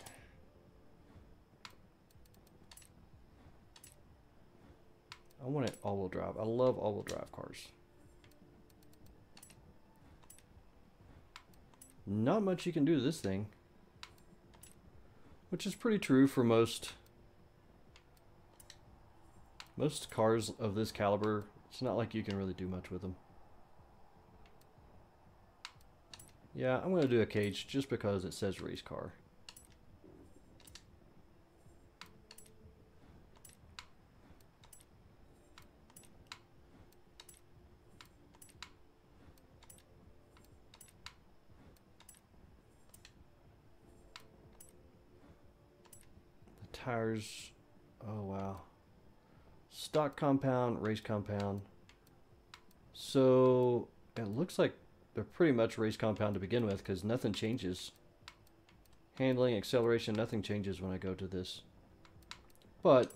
I want it all-wheel drive. I love all-wheel drive cars. Not much you can do to this thing. Which is pretty true for most cars of this caliber. It's not like you can really do much with them. Yeah, I'm going to do a cage just because it says race car. Tires, oh wow, stock compound, race compound. So it looks like they're pretty much race compound to begin with because nothing changes. Handling, acceleration, nothing changes when I go to this. But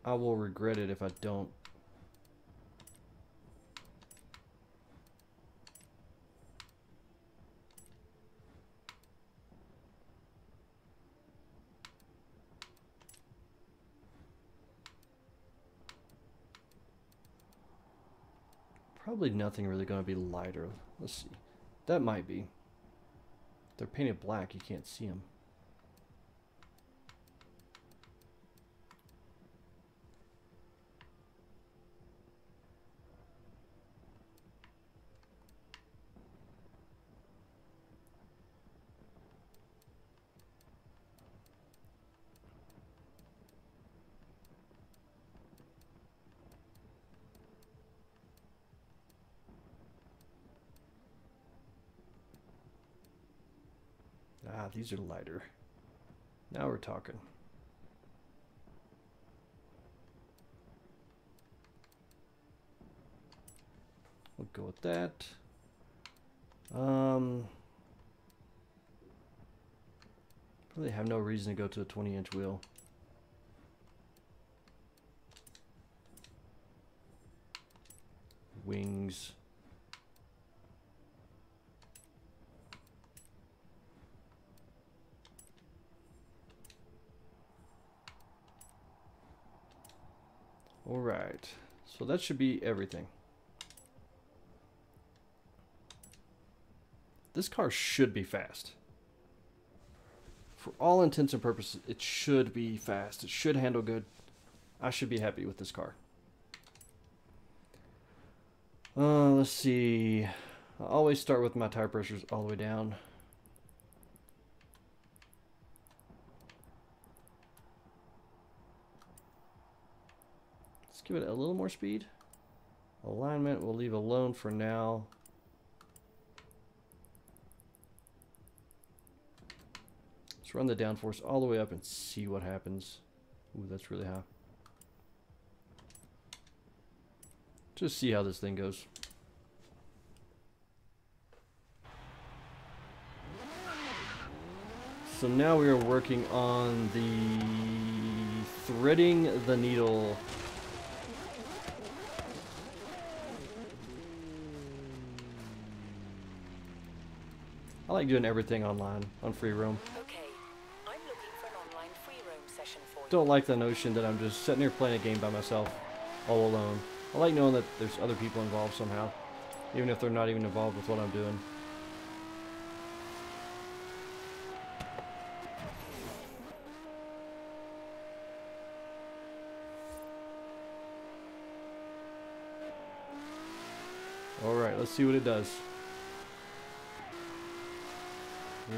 I will regret it if I don't. Probably nothing really going to be lighter. Let's see. That might be. If they're painted black, you can't see them. Ah, these are lighter. Now we're talking. We'll go with that. Really have no reason to go to a 20-inch wheel. Wings. All right, so that should be everything. This car should be fast. For all intents and purposes, it should be fast. It should handle good. I should be happy with this car. Let's see. I always start with my tire pressures all the way down. Let's give it a little more speed. Alignment we'll leave alone for now. Let's run the downforce all the way up and see what happens. Ooh, that's really high. Just see how this thing goes. So now we are working on the threading the needle. I like doing everything online on free roam. Okay, I'm looking for an online free roam session for you. Don't like the notion that I'm just sitting here playing a game by myself, all alone. I like knowing that there's other people involved somehow, even if they're not even involved with what I'm doing. Alright, let's see what it does.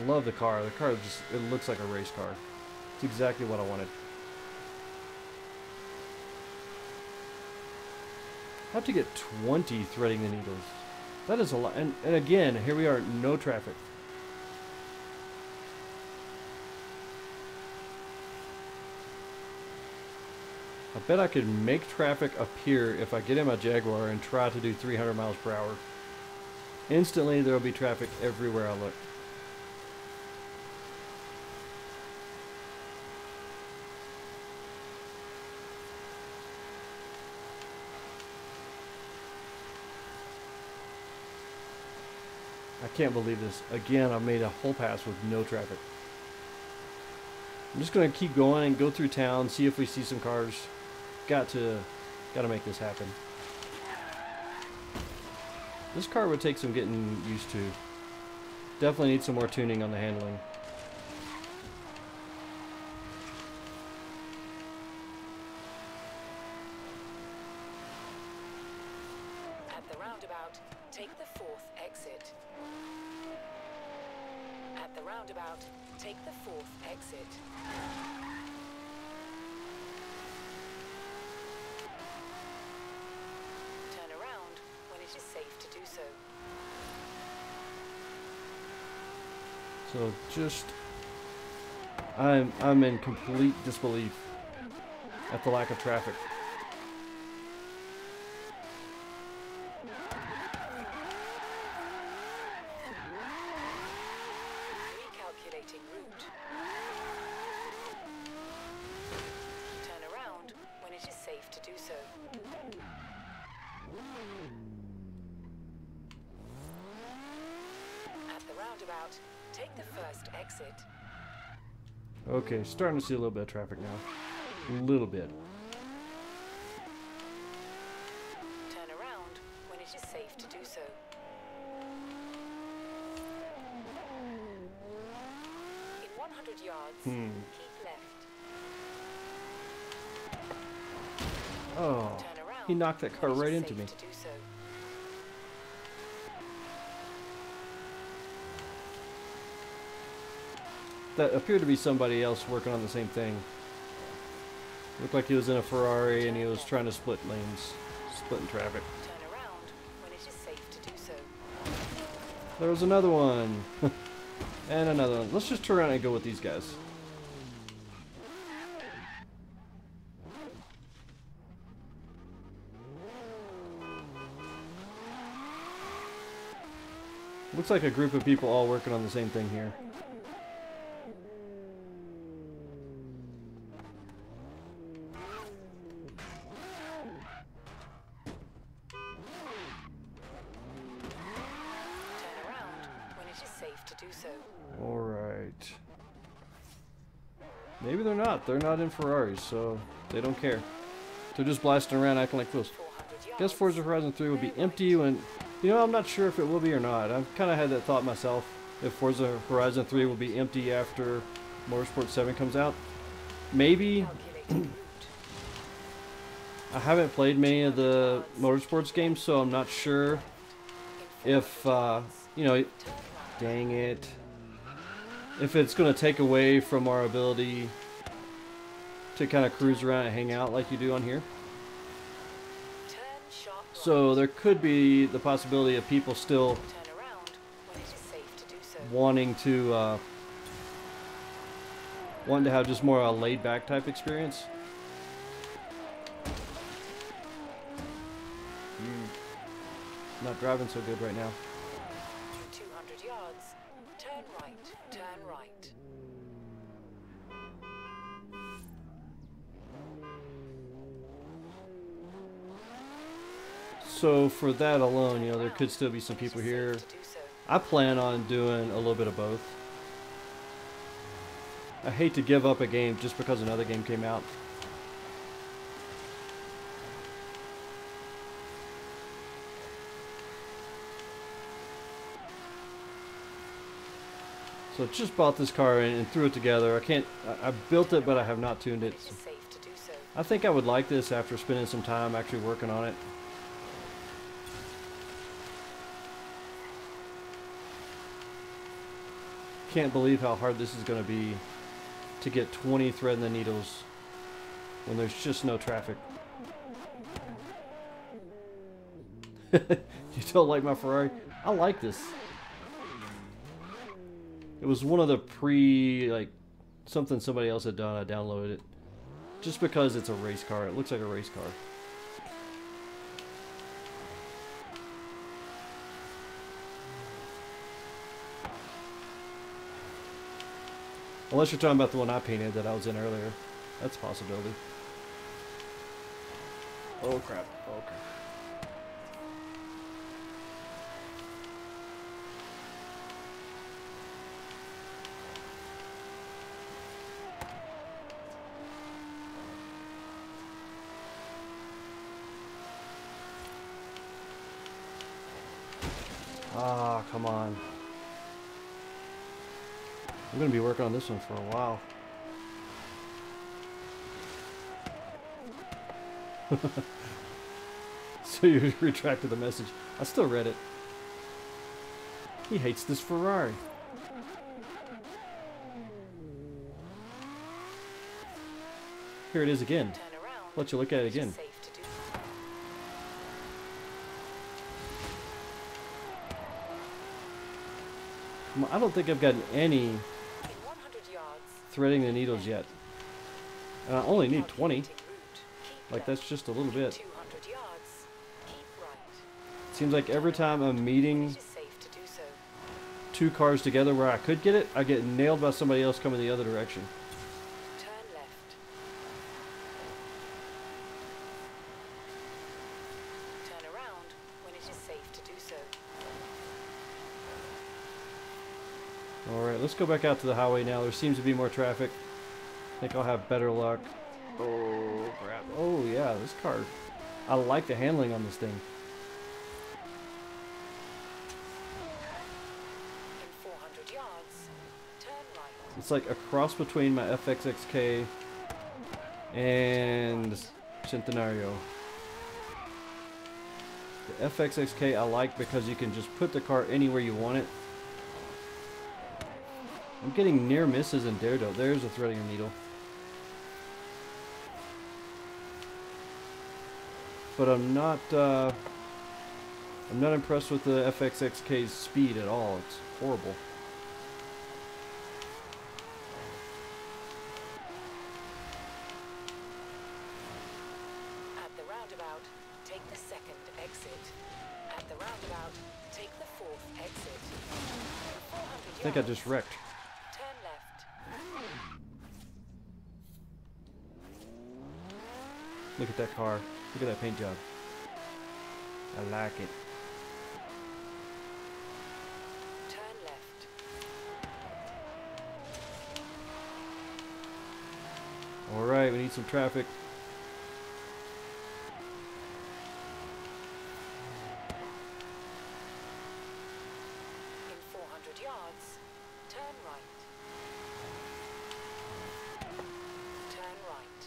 Love the car. The car just, it looks like a race car. It's exactly what I wanted. I have to get 20 threading the needles. That is a lot. And again, here we are, no traffic. I bet I could make traffic appear if I get in my Jaguar and try to do 300 miles per hour. Instantly, there will be traffic everywhere I look. I can't believe this. Again, I made a whole pass with no traffic. I'm just going to keep going and go through town, see if we see some cars. Got to make this happen. This car would take some getting used to. Definitely need some more tuning on the handling. At the roundabout, take the 4th exit. At the roundabout, take the 4th exit. Turn around when it is safe to do so. So just, I'm in complete disbelief at the lack of traffic. Recalculating route. Turn around when it is safe to do so. At the roundabout, take the 1st exit. Okay, starting to see a little bit of traffic now. A little bit. Turn around when it is safe to do so. In 100 yards, keep left. Oh, Turn around he knocked that car when it right is into safe me. to do so. That appeared to be somebody else working on the same thing. Looked like he was in a Ferrari and he was trying to split lanes, splitting traffic. Turn around when it is safe to do so. There was another one. And another one. Let's just turn around and go with these guys. Looks like a group of people all working on the same thing here. Turn around when it is safe to do so. Alright. Maybe they're not. They're not in Ferraris, so they don't care. They're just blasting around acting like fools. 400 yards. Guess Forza Horizon 3 will be empty when... You know, I'm not sure if it will be or not. I've kind of had that thought myself. If Forza Horizon 3 will be empty after Motorsport 7 comes out. Maybe. Calculating route. I haven't played many of the Motorsports games, so I'm not sure if, you know, Turn right. dang it. If it's going to take away from our ability to kind of cruise around and hang out like you do on here. Turn sharp right. So there could be the possibility of people still Turn around when it is safe to do so. wanting to wanting to have just more a laid back type experience. Not driving so good right now. 200 yards. Turn right. Turn right. So for that alone, you know, there could still be some people here. To do so. I plan on doing a little bit of both. I hate to give up a game just because another game came out. So I just bought this car and threw it together. I built it, but I have not tuned it. It is safe to do so. I think I would like this after spending some time actually working on it. Can't believe how hard this is going to be to get 20 thread in the needles when there's just no traffic. You don't like my Ferrari? I like this. It was one of the something somebody else had done. I downloaded it just because it's a race car. It looks like a race car. Unless you're talking about the one I painted that I was in earlier. That's a possibility. Oh crap. Oh crap. Ah, come on. I'm going to be working on this one for a while. So you retracted the message. I still read it. He hates this Ferrari. Here it is again. Turn around. Let you look at it It is again. safe to do so. I don't think I've gotten any In 100 yards. threading the needles yet. And I only need 20. Calculating route. Keep Like, left. that's just a little bit. 200 yards. Keep right. Seems like every time I'm meeting It is safe to do so. two cars together where I could get it, I get nailed by somebody else coming the other direction. Turn left. Turn around when it is safe to do so. Alright, let's go back out to the highway now. There seems to be more traffic. I think I'll have better luck. Oh, crap. Oh, yeah, this car. I like the handling on this thing. In 400 yards. Turn right. It's like a cross between my FXXK and Centenario. The FXXK I like because you can just put the car anywhere you want it. I'm getting near misses in Daredevil. There's a threading needle. But I'm not impressed with the FXXK's speed at all. It's horrible. At the roundabout, take the second exit. At the roundabout, take the fourth exit. In 400 I think I yards, just wrecked. turn left. Look at that car. Look at that paint job. I like it. Turn left. Alright, we need some traffic. In 400 yards, turn right. Turn right.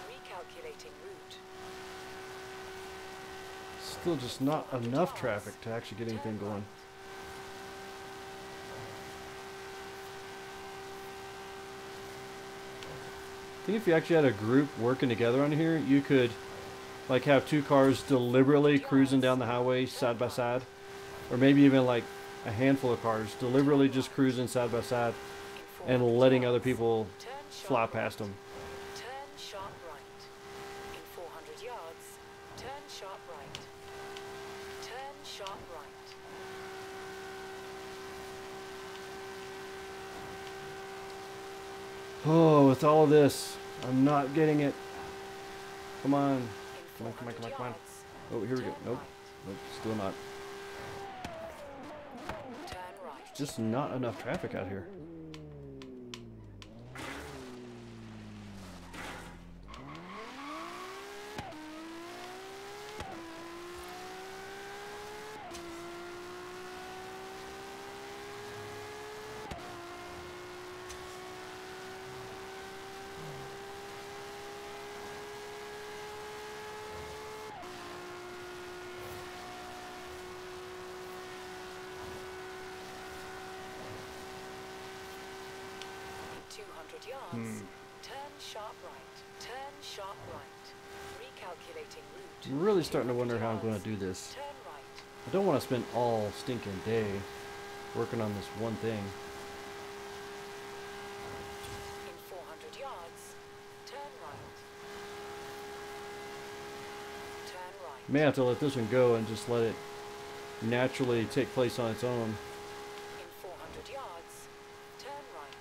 Recalculating route. Still just not enough traffic to actually get anything going. I think if you actually had a group working together on here, you could like have two cars deliberately cruising down the highway side by side. Or maybe even like a handful of cars deliberately just cruising side by side. In and letting other people Turn sharp fly right. past them. Turn sharp right. In 400 yards, turn sharp right. Turn sharp right. Oh, with all of this, I'm not getting it. Come on. In Come on, come on, 400 come on, come on. yards, Oh, here we go. turn Nope. right. Nope, still not. Turn right. Just not enough traffic out here. In 200 yards, turn sharp right. Turn sharp right. Recalculating route. I'm really starting to 200 wonder how I'm going yards, to do this. Turn right. I don't want to spend all stinking day working on this one thing. In 400 yards, turn right. Turn right. May have to let this one go and just let it naturally take place on its own. In 400 yards, turn right.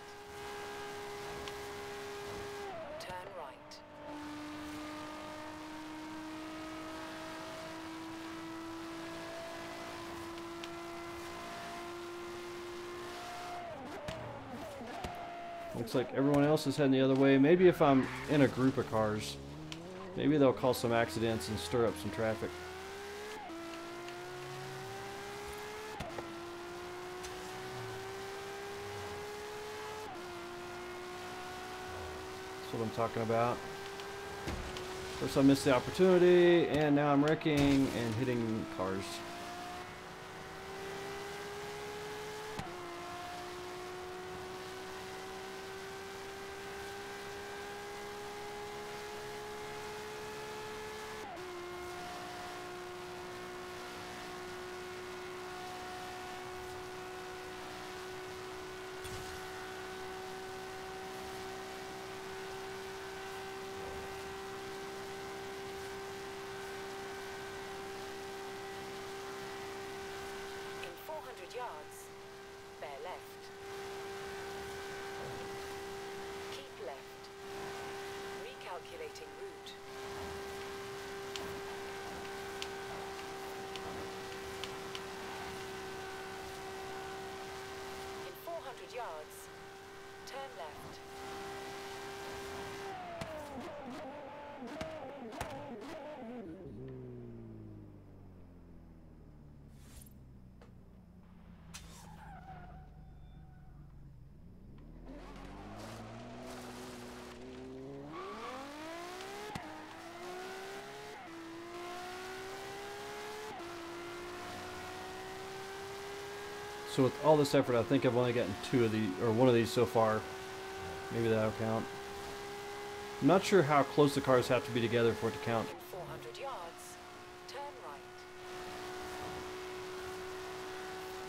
Turn right. Looks like everyone else is heading the other way. Maybe if I'm in a group of cars, maybe they'll cause some accidents and stir up some traffic. That's what I'm talking about. First I missed the opportunity, and now I'm wrecking and hitting cars. In 400 yards, bear left. Keep left. Recalculating route. In 400 yards, turn left. So with all this effort, I think I've only gotten one of these so far. Maybe that'll count. I'm not sure how close the cars have to be together for it to count. In 400 yards, turn right.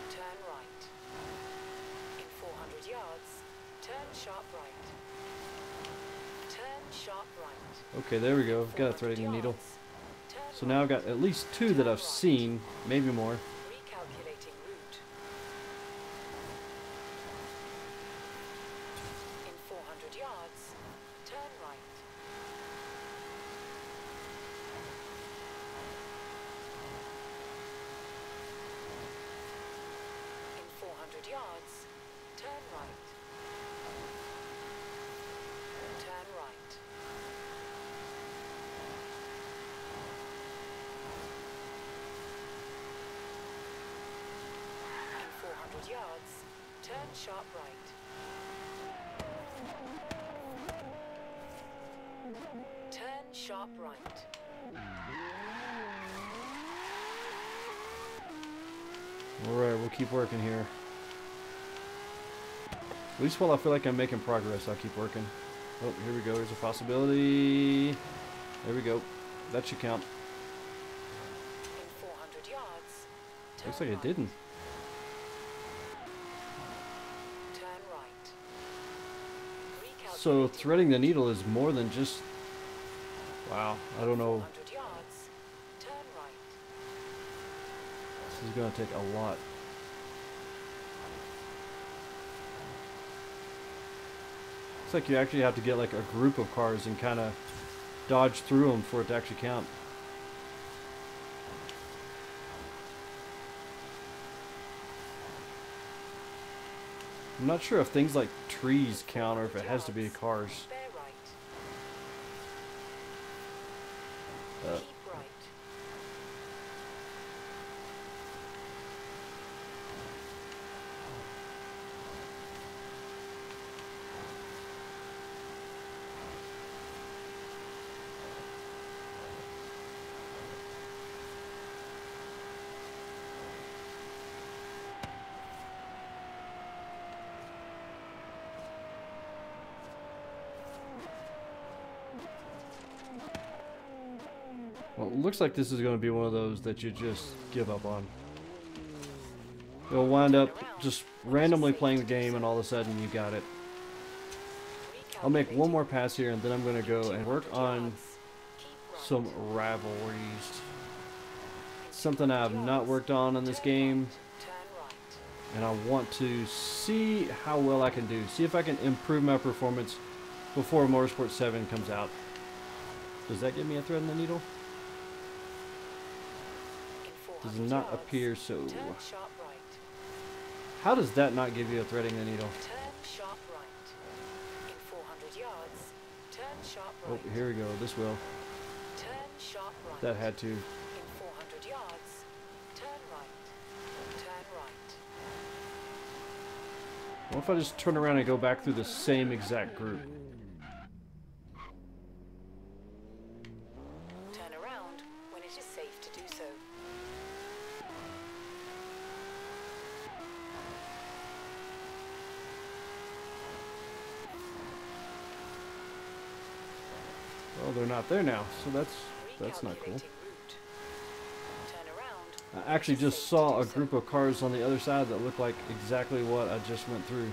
Turn right. In 400 yards, turn sharp right. Turn sharp right. Okay, there we go. Got a 400 threading needle. yards, turn So now I've got at least two that I've seen, maybe more. recalculating route. In 400 yards, turn right. In 400 yards, turn right. Turn right. In 400 yards, turn sharp right. Turn sharp right. Alright, we'll keep working here. At least while I feel like I'm making progress, I'll keep working. Oh, here we go. There's a possibility. There we go. That should count. In 400 yards, turn Looks like it right. didn't. Turn right. So threading the needle is more than just... Wow, I don't know. 400 yards, turn right. This is going to take a lot. Looks like you actually have to get like a group of cars and kind of dodge through them for it to actually count. I'm not sure if things like trees count or if it has to be cars. Bear right. Uh, Keep right. Well, it looks like this is going to be one of those that you just give up on. You'll wind up just randomly playing the game and all of a sudden you got it. I'll make one more pass here and then I'm going to go and work on some rivalries. Something I've not worked on in this game, Turn right. and I want to see how well I can do. See if I can improve my performance before Motorsport 7 comes out. Does that give me a thread in the needle? In Does 400 not yards, appear so. turn sharp right. How does that not give you a threading the needle? Turn sharp right. In 400 yards, turn sharp Oh, right. here we go. This will. Turn sharp right. That had to. In 400 yards, turn right. Turn right. What if I just turn around and go back through the same exact group? Turn around when it is safe to do so. Well, they're not there now, so that's not cool. Recalculating route. Turn around. I actually just saw a group of cars on the other side that looked like exactly what I just went through.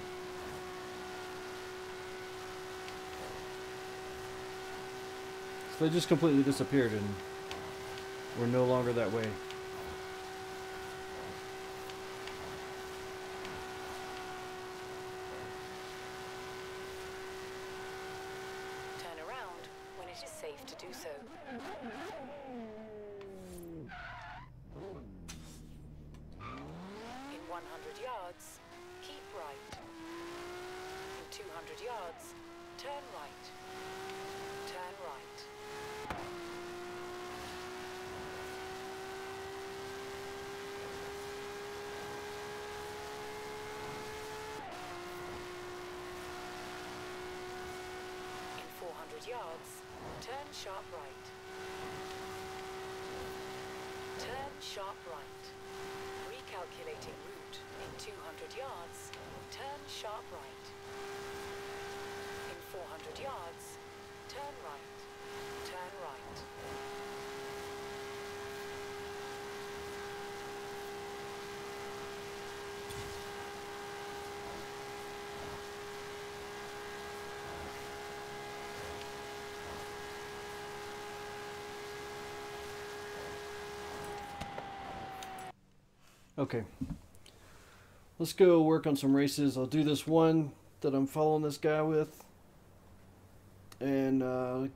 So they just completely disappeared and we're no longer that way. Turn around when it is safe to do so. In 100 yards, keep right. In 200 yards, turn right. Turn right. In 400 yards, turn sharp right. Turn sharp right. Recalculating route. In 200 yards, turn sharp right. In 400 yards, turn right. Turn right. Okay. Let's go work on some races. I'll do this one that I'm following this guy with. And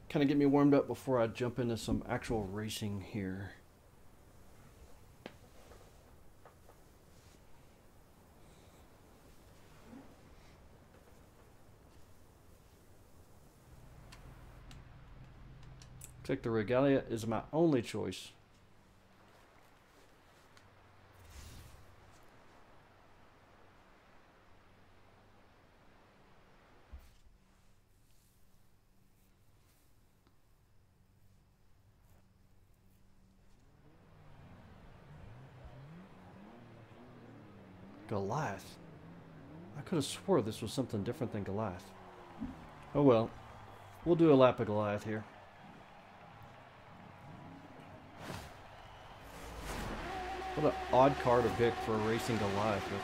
kind of get me warmed up before I jump into some actual racing here. Looks like the Regalia is my only choice. Goliath. I could have swore this was something different than Goliath. Oh well. We'll do a lap of Goliath here. What an odd car to pick for racing Goliath with.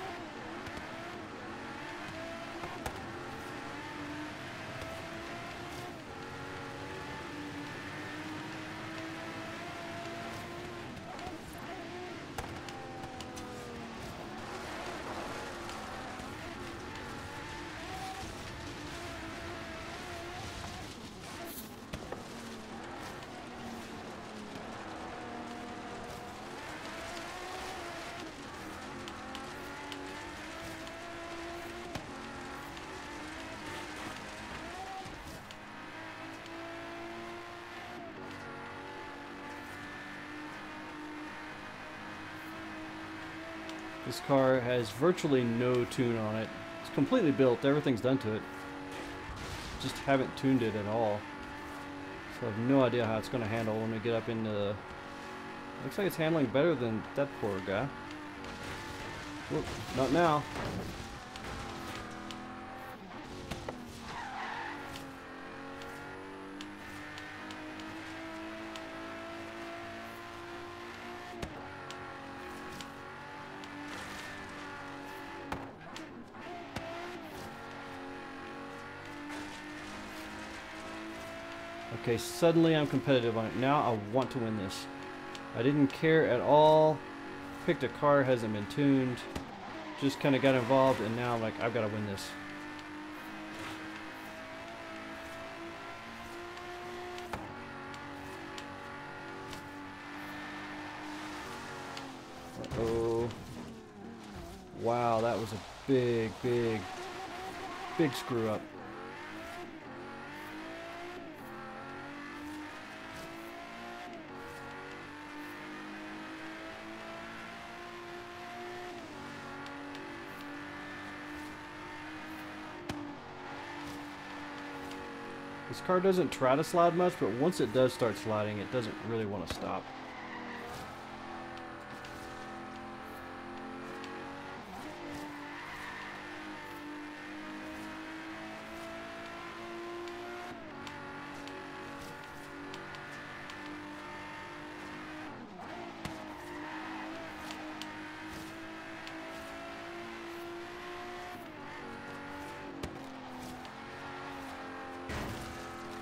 This car has virtually no tune on it. It's completely built. Everything's done to it. Just haven't tuned it at all. So I have no idea how it's going to handle when we get up into the... Looks like it's handling better than that poor guy. Whoop, not now. Okay, suddenly I'm competitive on it. Now I want to win this. I didn't care at all. Picked a car, hasn't been tuned. Just kind of got involved, and now I'm like, I've got to win this. Uh-oh. Wow, that was a big screw up. This car doesn't try to slide much, but once it does start sliding, it doesn't really want to stop.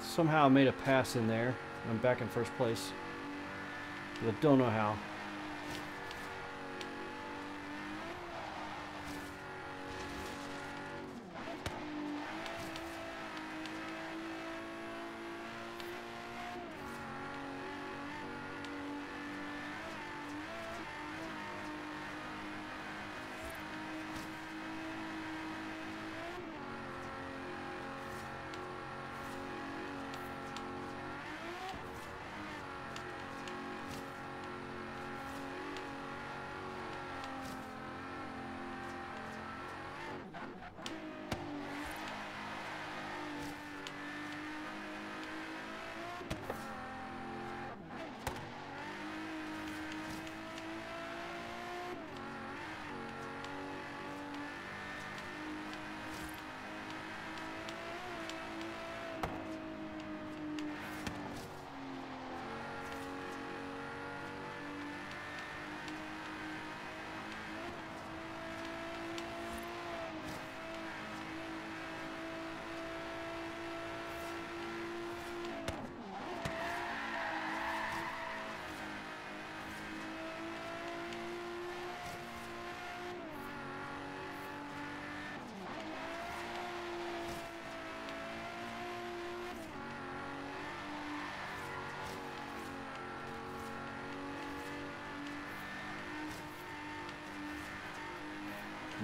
Somehow I made a pass in there. I'm back in first place. But I don't know how.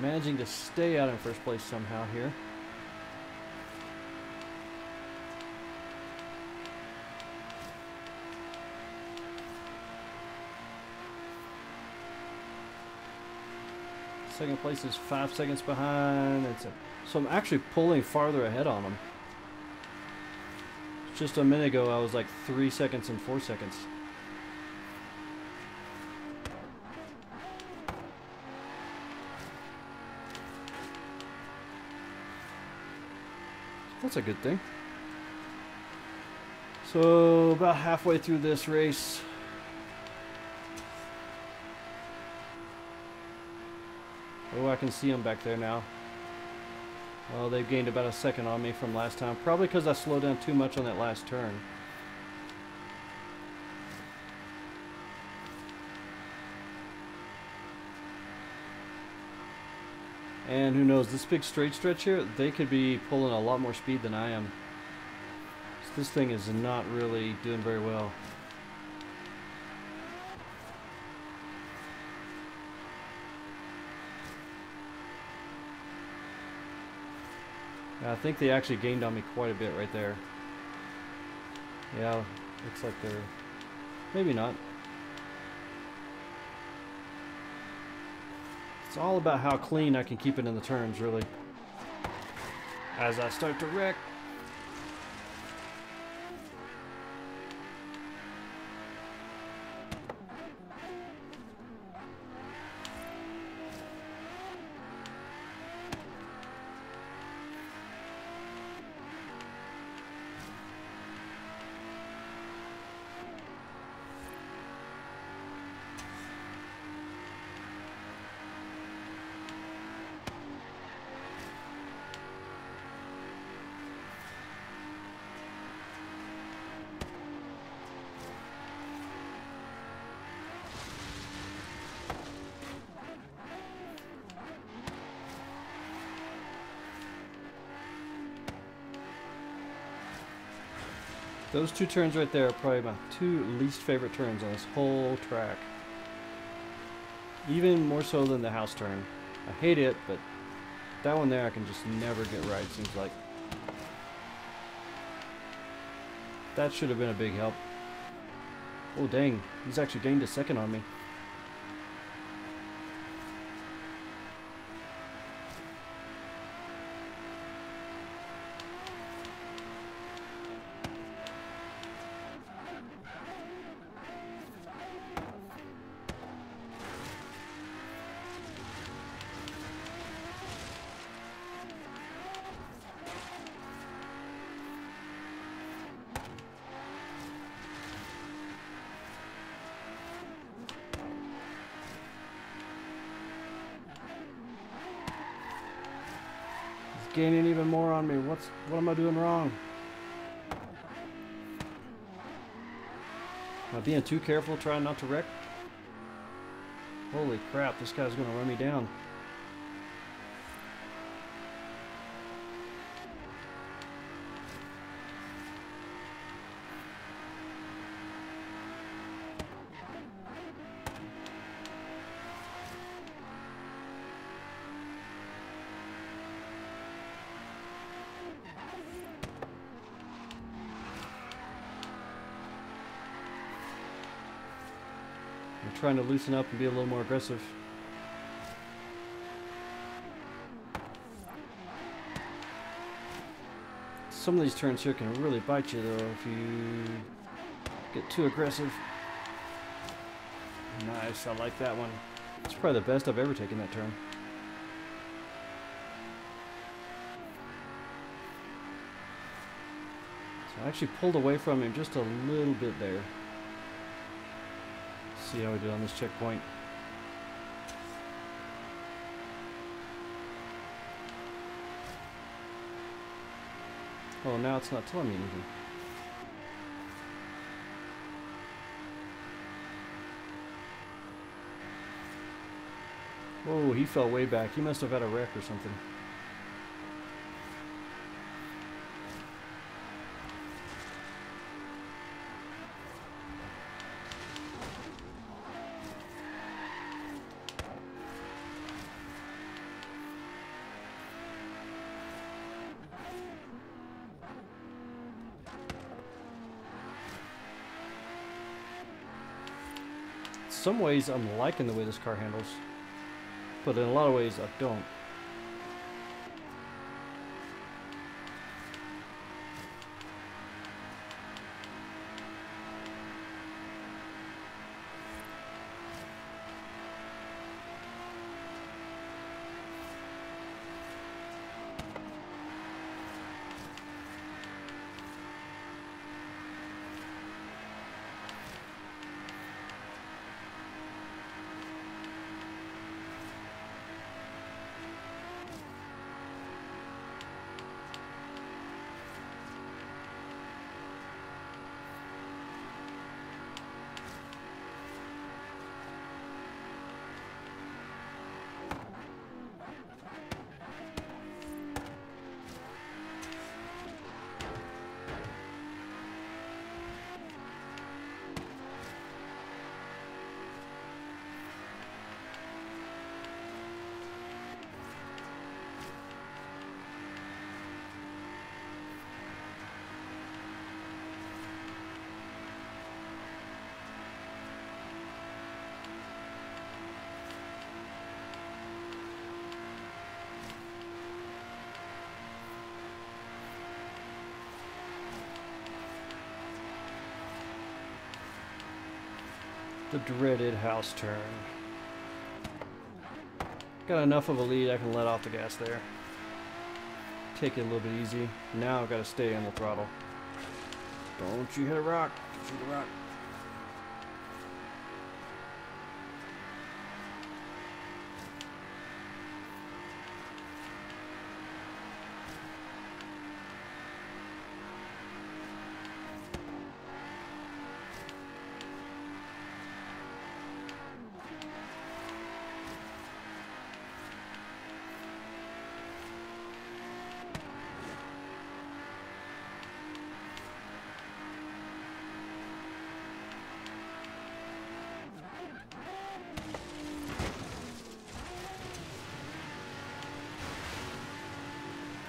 Managing to stay out in first place somehow here. Second place is 5 seconds behind. So I'm actually pulling farther ahead on them. Just a minute ago I was like 3 seconds and 4 seconds. That's a good thing. So about halfway through this race. Oh, I can see them back there now. Well, they've gained about a second on me from last time. Probably because I slowed down too much on that last turn. And who knows, this big straight stretch here, they could be pulling a lot more speed than I am. So this thing is not really doing very well. I think they actually gained on me quite a bit right there. Yeah, looks like they're... maybe not. It's all about how clean I can keep it in the turns, really. As I start to wreck. Those two turns right there are probably my two least favorite turns on this whole track. Even more so than the house turn. I hate it, but that one there I can just never get right, it seems like. That should have been a big help. Oh dang, he's actually gained a second on me. Gaining even more on me. What am I doing wrong? Am I being too careful trying not to wreck? Holy crap, this guy's gonna run me down. I'm trying to loosen up and be a little more aggressive. Some of these turns here can really bite you though if you get too aggressive. Nice, I like that one. It's probably the best I've ever taken that turn. So I actually pulled away from him just a little bit there. See how we did on this checkpoint. Oh, now it's not telling me anything. Oh, he fell way back. He must have had a wreck or something. In some ways I'm liking the way this car handles, but in a lot of ways I don't. The dreaded house turn. Got enough of a lead, I can let off the gas there. Take it a little bit easy. Now I've got to stay on the throttle. Don't you hit a rock. Don't you hit a rock.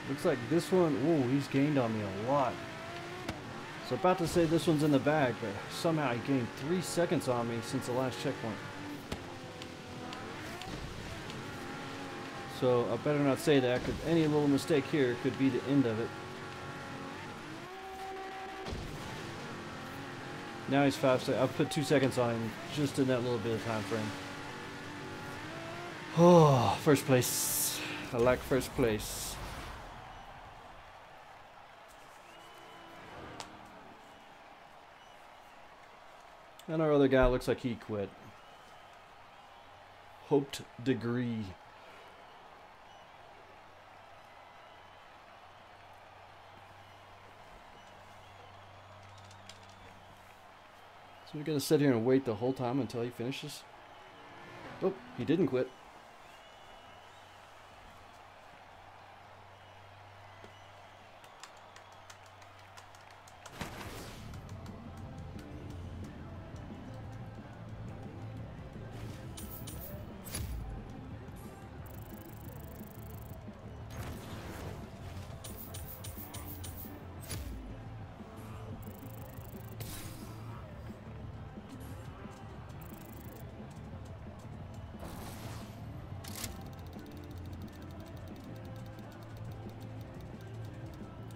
Looks like this one, ooh, he's gained on me a lot. So about to say this one's in the bag, but somehow he gained 3 seconds on me since the last checkpoint. So I better not say that, because any little mistake here could be the end of it. Now he's 5 seconds. I've put 2 seconds on him just in that little bit of time frame. Oh, first place. I like first place. And our other guy looks like he quit. Hoped degree. So we're gonna sit here and wait the whole time until he finishes? Oh, he didn't quit.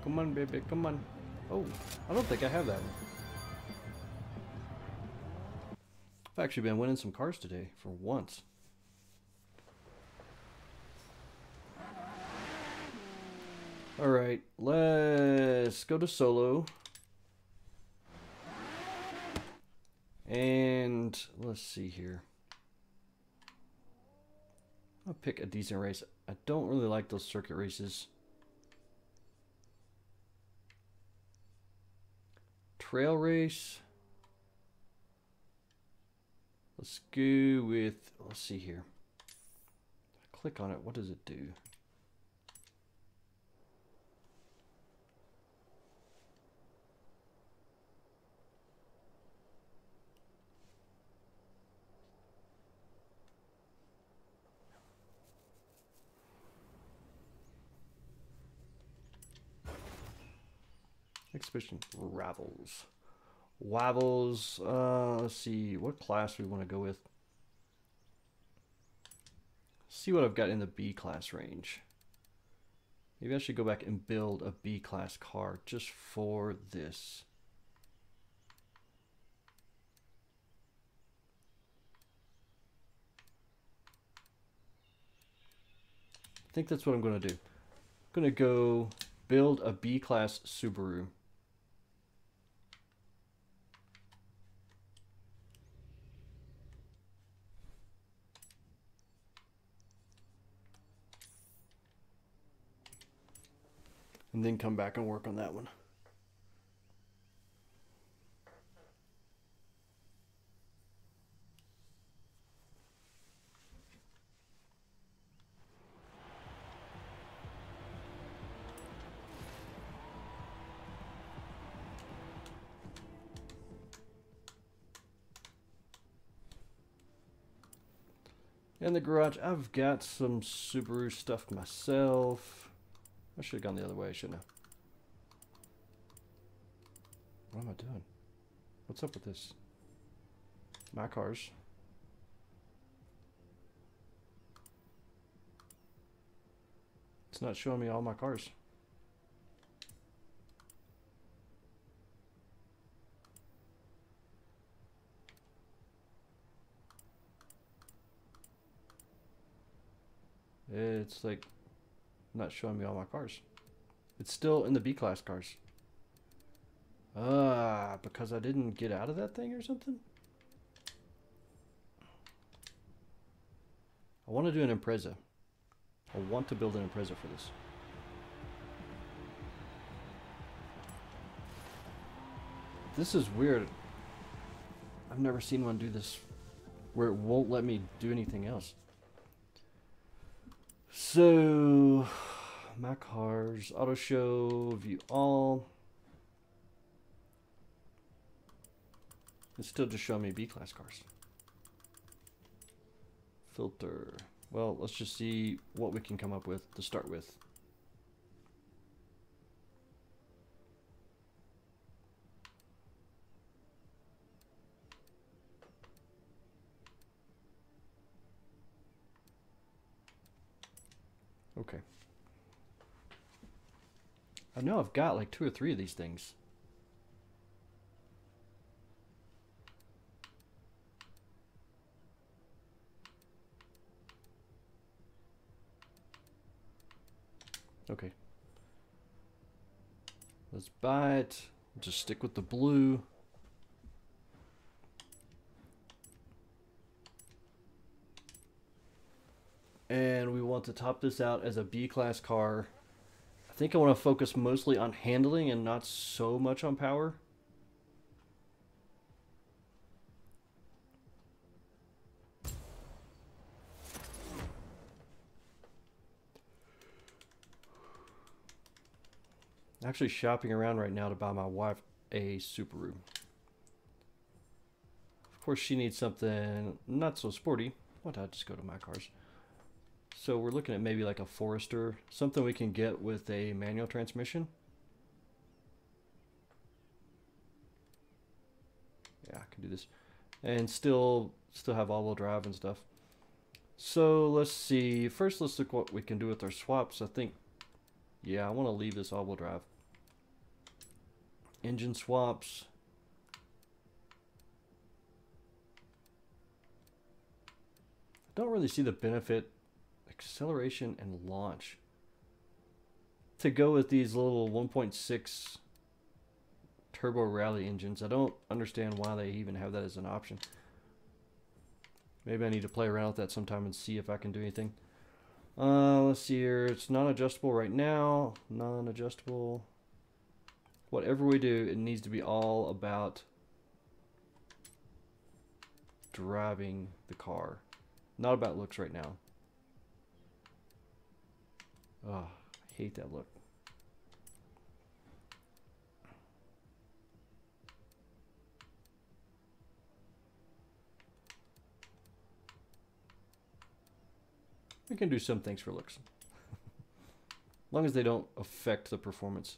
Come on, baby, come on. Oh, I don't think I have that one. I've actually been winning some cars today, for once. Alright, let's go to solo. And let's see here. I'll pick a decent race. I don't really like those circuit races. Trail race. Let's go with, let's see here. Click on it, what does it do? Expedition Ravels. Wavels. Let's see what class we want to go with. See what I've got in the B class range. Maybe I should go back and build a B class car just for this. I think that's what I'm going to do. I'm going to go build a B class Subaru. And then come back and work on that one. In the garage, I've got some Subaru stuff myself. I should have gone the other way, shouldn't I? What am I doing? What's up with this? My cars. It's not showing me all my cars. It's like not showing me all my cars. It's still in the B class cars. Because I didn't get out of that thing or something? I want to do an Impreza. I want to build an Impreza for this. This is weird. I've never seen one do this where it won't let me do anything else. So, my cars, auto show, view all. It's still just showing me B-class cars. Filter. Well, let's just see what we can come up with to start with. Okay. I know I've got like 2 or 3 of these things. Okay. Let's buy it. Just stick with the blue. And we want to top this out as a B-class car. I think I want to focus mostly on handling and not so much on power. Actually shopping around right now to buy my wife a Subaru. Of course she needs something not so sporty. Why don't I just go to my cars? So we're looking at maybe like a Forester, something we can get with a manual transmission. Yeah, I can do this. And still have all-wheel drive and stuff. So let's see. First, let's look what we can do with our swaps. I think, yeah, I want to leave this all-wheel drive. Engine swaps. I don't really see the benefit. Acceleration and launch. To go with these little 1.6 turbo rally engines. I don't understand why they even have that as an option. Maybe I need to play around with that sometime and see if I can do anything. Let's see here. It's non-adjustable right now. Non-adjustable. Whatever we do, it needs to be all about driving the car. Not about looks right now. Oh, I hate that look. We can do some things for looks. As long as they don't affect the performance.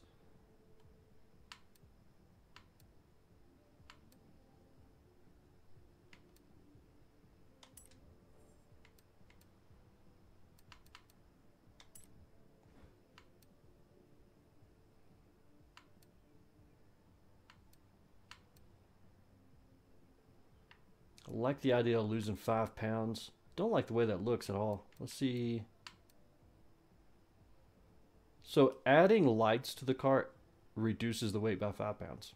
I like the idea of losing 5 pounds. Don't like the way that looks at all. Let's see. So adding lights to the car reduces the weight by 5 pounds.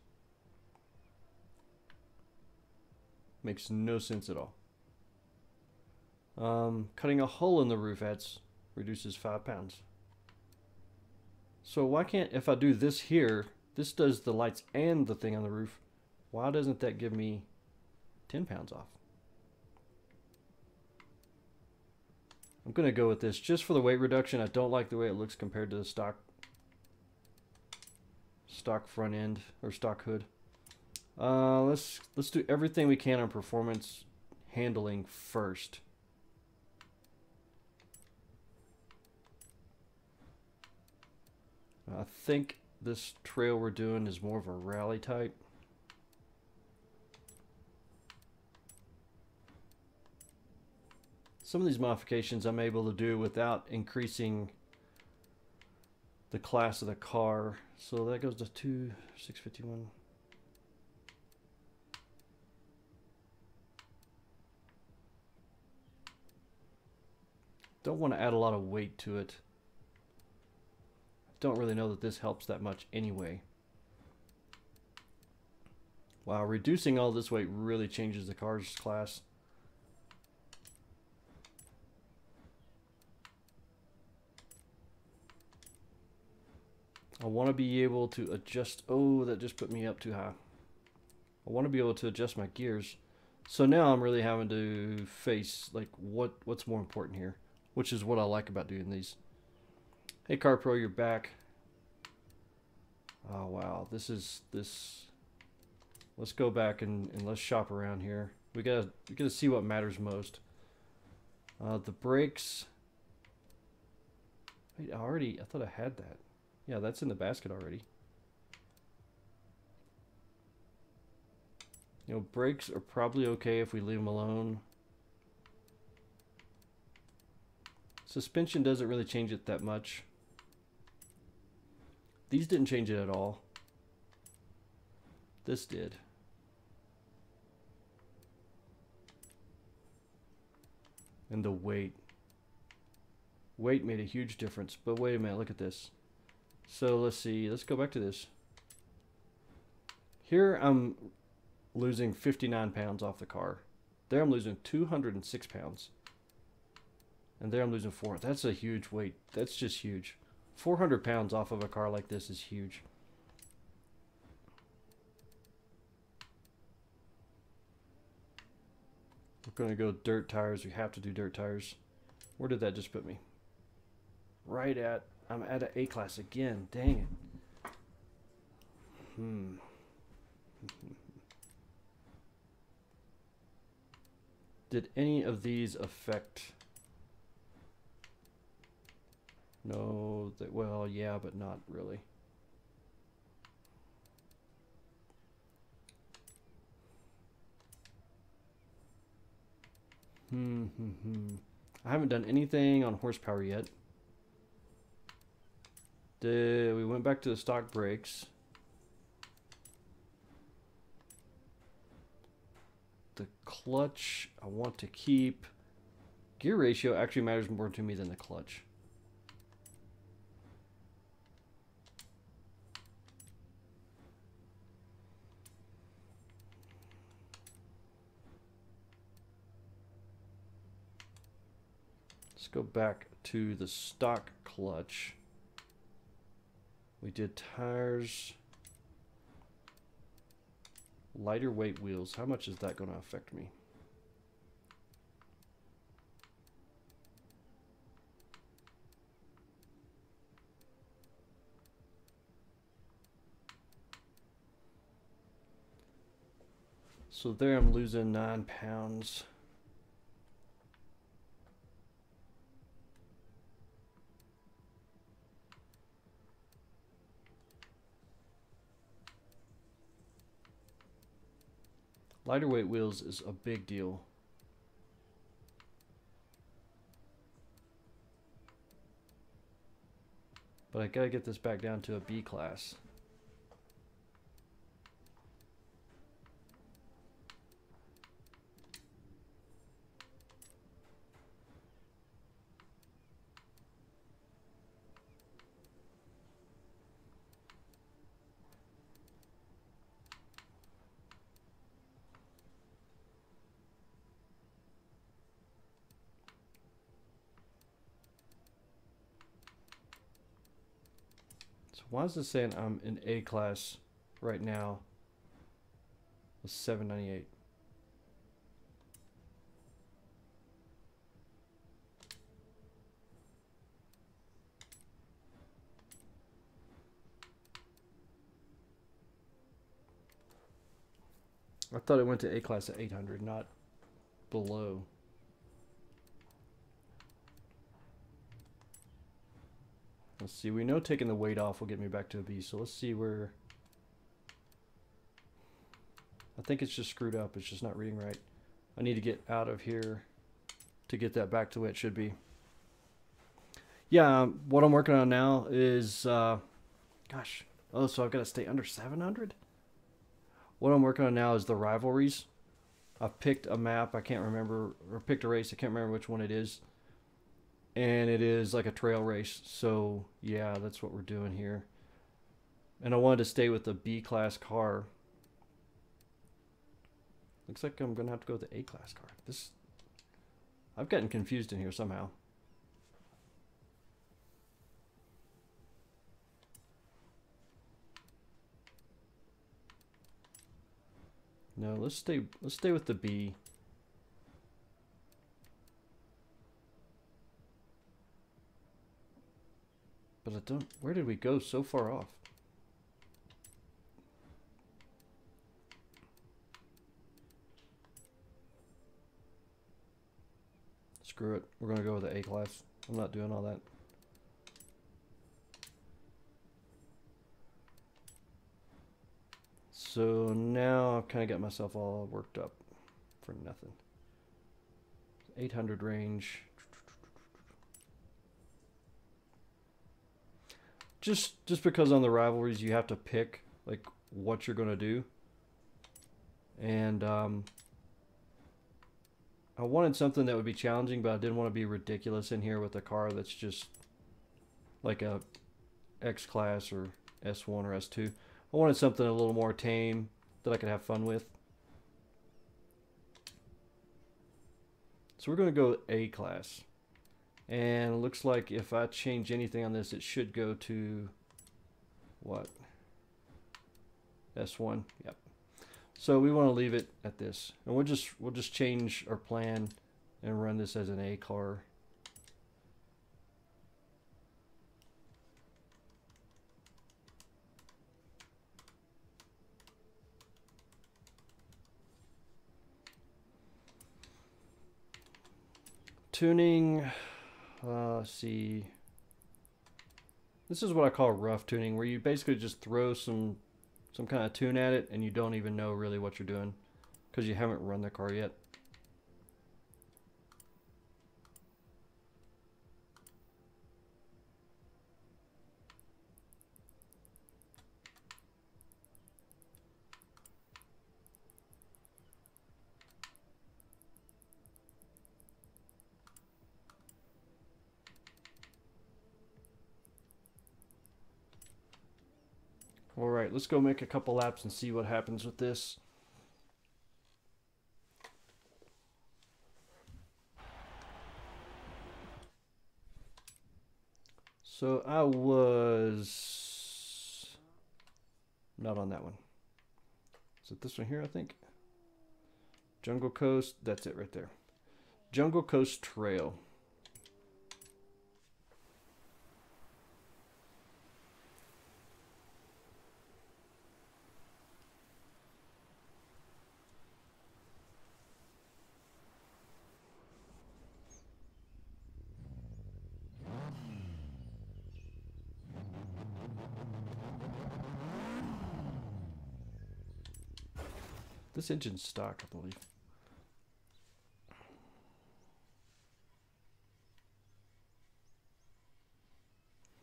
Makes no sense at all. Cutting a hole in the roof reduces 5 pounds. So why can't, if I do this here, this does the lights and the thing on the roof, why doesn't that give me 10 pounds off? I'm going to go with this just for the weight reduction. I don't like the way it looks compared to the stock front end or stock hood. Let's do everything we can on performance handling first. I think this trail we're doing is more of a rally type. Some of these modifications I'm able to do without increasing the class of the car. So that goes to 651. Don't want to add a lot of weight to it. Don't really know that this helps that much anyway. Wow, reducing all this weight really changes the car's class. I want to be able to adjust. Oh, that just put me up too high. I want to be able to adjust my gears. So now I'm really having to face like what's more important here, which is what I like about doing these. Hey Car Pro, you're back. Oh wow, this. Let's go back and let's shop around here. We gotta see what matters most. The brakes. Wait, I thought I had that. Yeah, that's in the basket already. You know, brakes are probably okay if we leave them alone. Suspension doesn't really change it that much. These didn't change it at all. This did. And the weight. Weight made a huge difference. But wait a minute, look at this. So let's see, let's go back to this. Here I'm losing 59 pounds off the car. There I'm losing 206 pounds. And there I'm losing 4. That's a huge weight. That's just huge. 400 pounds off of a car like this is huge. We're going to go dirt tires. We have to do dirt tires. Where did that just put me? Right at, I'm at an A class again. Dang it. Did any of these affect? No, well, yeah, but not really. I haven't done anything on horsepower yet. We went back to the stock brakes. The clutch I want to keep. Gear ratio actually matters more to me than the clutch. Let's go back to the stock clutch. We did tires. Lighter weight wheels. How much is that going to affect me? So there I'm losing 9 pounds. Lighter weight wheels is a big deal. But I gotta get this back down to a B class. Why is this saying I'm in A class right now with 798? I thought it went to A class at 800, not below. Let's see, we know taking the weight off will get me back to a B, so let's see where... I think it's just screwed up, it's just not reading right. I need to get out of here to get that back to where it should be. Yeah, what I'm working on now is, gosh, oh, so I've got to stay under 700? What I'm working on now is the rivalries. I've picked a map, I can't remember, or picked a race, I can't remember which one it is. and it is like a trail race. So yeah, that's what we're doing here. And I wanted to stay with the B-class car. Looks like I'm gonna have to go with the A-class car. I've gotten confused in here somehow. No, let's stay with the B. But I don't, where did we go so far off? Screw it. We're going to go with the A-class. I'm not doing all that. So now I've kind of got myself all worked up for nothing. 800 range. Just because on the rivalries you have to pick like what you're going to do. And I wanted something that would be challenging, but I didn't want to be ridiculous in here with a car that's just like a X-Class or S1 or S2. I wanted something a little more tame that I could have fun with. So we're going to go A-Class. And it looks like if I change anything on this, it should go to what? S1. Yep. So we want to leave it at this, and we'll just change our plan and run this as an A car. Tuning, let's see. This is what I call rough tuning, where you basically just throw some kind of tune at it and you don't even know really what you're doing because you haven't run the car yet. Alright, let's go make a couple laps and see what happens with this. So I was not on that one. Is it this one here, I think? Jungle Coast, that's it right there. Jungle Coast Trail. This engine's stock, I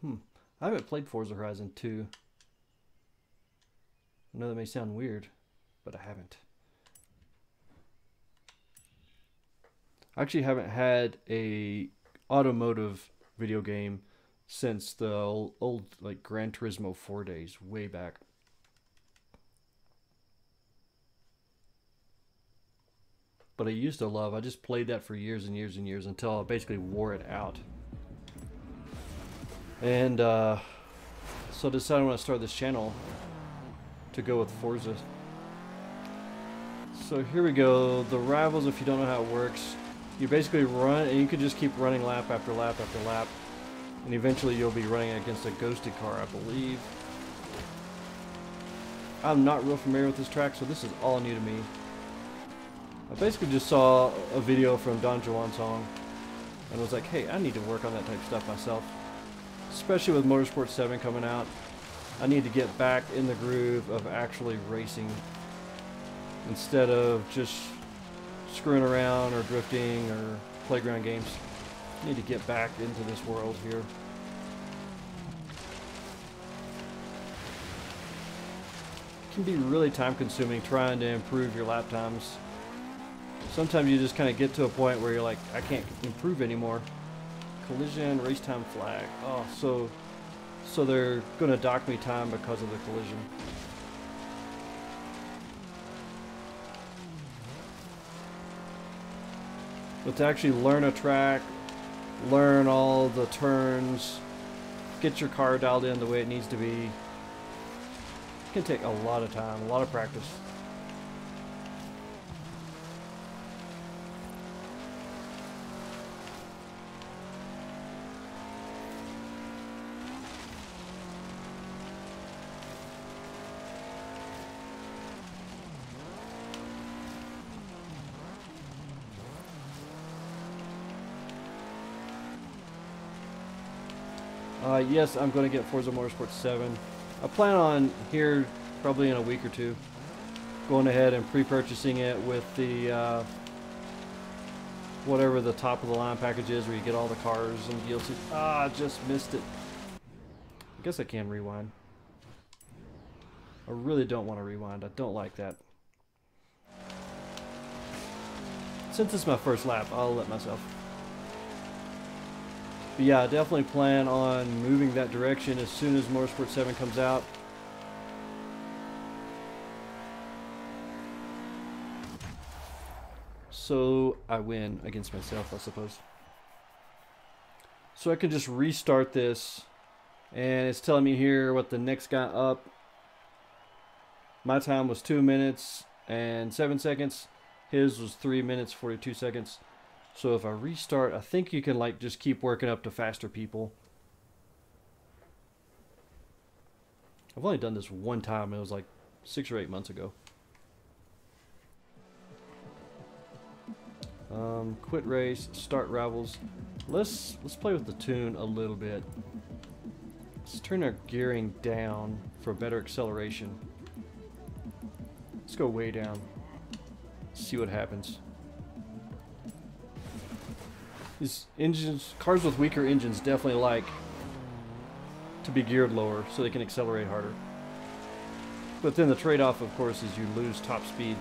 believe. I haven't played Forza Horizon 2. I know that may sound weird, but I haven't. I actually haven't had a automotive video game since the old like Gran Turismo 4 days, way back. But I used to love, I just played that for years and years and years until I basically wore it out. And so I decided when I started this channel to go with Forza. So here we go, the rivals, if you don't know how it works, you basically run and you can just keep running lap after lap after lap. And eventually you'll be running against a ghosted car, I believe. I'm not real familiar with this track, so this is all new to me. I basically just saw a video from Don Juan Song and was like, hey, I need to work on that type of stuff myself. Especially with Motorsport 7 coming out. I need to get back in the groove of actually racing instead of just screwing around or drifting or playground games. I need to get back into this world here. It can be really time consuming trying to improve your lap times. Sometimes you just kind of get to a point where you're like, I can't improve anymore Collision, race time flag. Oh, so they're gonna dock me time because of the collision. But to actually learn a track, learn all the turns, get your car dialed in the way it needs to be, it can take a lot of time, a lot of practice. Yes, I'm going to get Forza Motorsport 7. I plan on here probably in a week or two going ahead and pre-purchasing it with the whatever the top of the line package is where you get all the cars and DLC. Ah, I just missed it. I guess I can rewind. I really don't want to rewind. I don't like that. Since it's my first lap, I'll let myself. But yeah, I definitely plan on moving that direction as soon as Motorsport 7 comes out. So I win against myself, I suppose. So I can just restart this, and it's telling me here what the next guy up. My time was 2 minutes and 7 seconds. His was 3 minutes 42 seconds. So if I restart, I think you can like just keep working up to faster people. I've only done this one time. It was like 6 or 8 months ago. Quit race, start rivals. Let's play with the tune a little bit. Let's turn our gearing down for better acceleration. Let's go way down. See what happens. These engines, cars with weaker engines definitely like to be geared lower so they can accelerate harder. But then the trade-off, of course, is you lose top speed.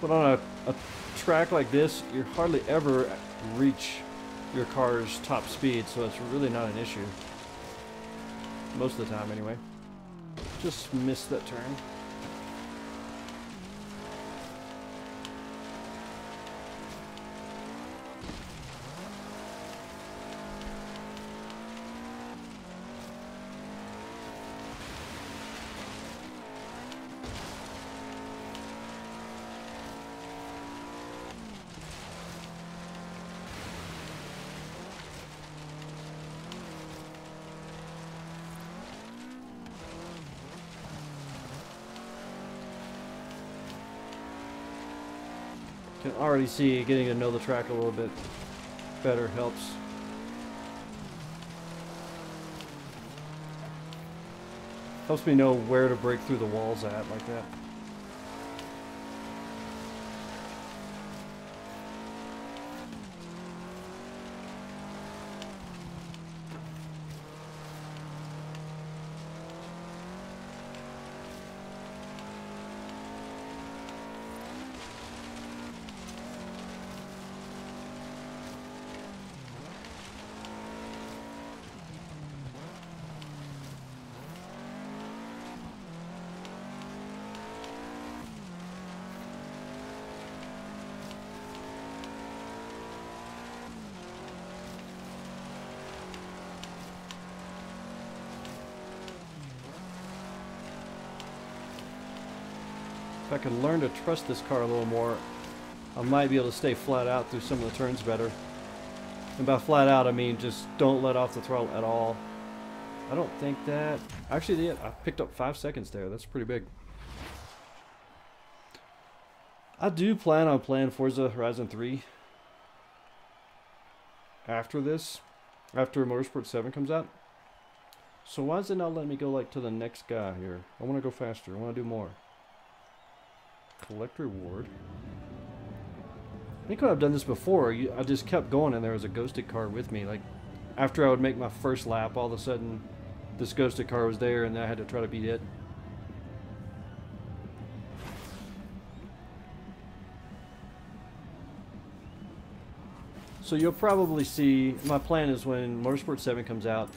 But on a track like this, you hardly ever reach your car's top speed, so it's really not an issue. Most of the time, anyway. Just missed that turn. Can already see getting to know the track a little bit better helps. Helps me know where to break through the walls at, like that. If I could learn to trust this car a little more, I might be able to stay flat out through some of the turns better. And by flat out, I mean just don't let off the throttle at all. I don't think that... Actually, I picked up 5 seconds there. That's pretty big. I do plan on playing Forza Horizon 3 after this, after Motorsport 7 comes out. So why is it not letting me go like to the next guy here? I want to go faster. I want to do more. Collect reward. I think when I've done this before, I just kept going and there was a ghosted car with me. Like, after I would make my first lap, all of a sudden, this ghosted car was there and I had to try to beat it. So you'll probably see, my plan is when Motorsport 7 comes out,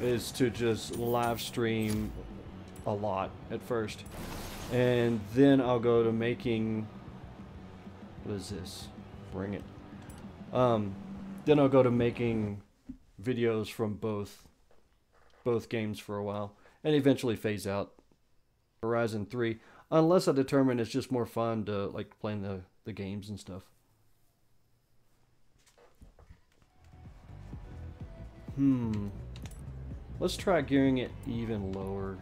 is to just live stream a lot at first. And then I'll go to making, what is this? Bring it. Then I'll go to making videos from both games for a while, and eventually phase out Horizon 3, unless I determine it's just more fun to like playing the games and stuff. Let's try gearing it even lower.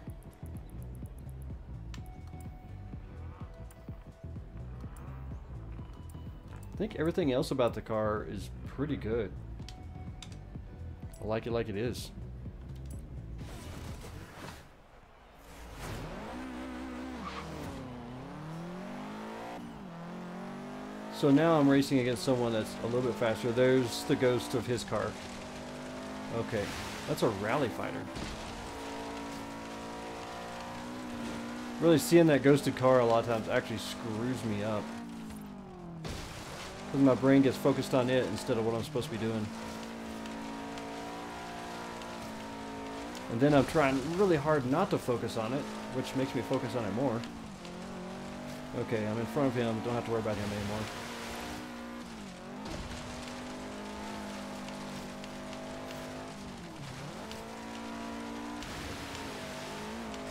I think everything else about the car is pretty good. I like it is. So now I'm racing against someone that's a little bit faster. There's the ghost of his car. Okay, that's a rally fighter. Really seeing that ghosted car a lot of times actually screws me up, because my brain gets focused on it instead of what I'm supposed to be doing. And then I'm trying really hard not to focus on it, which makes me focus on it more. Okay, I'm in front of him, don't have to worry about him anymore.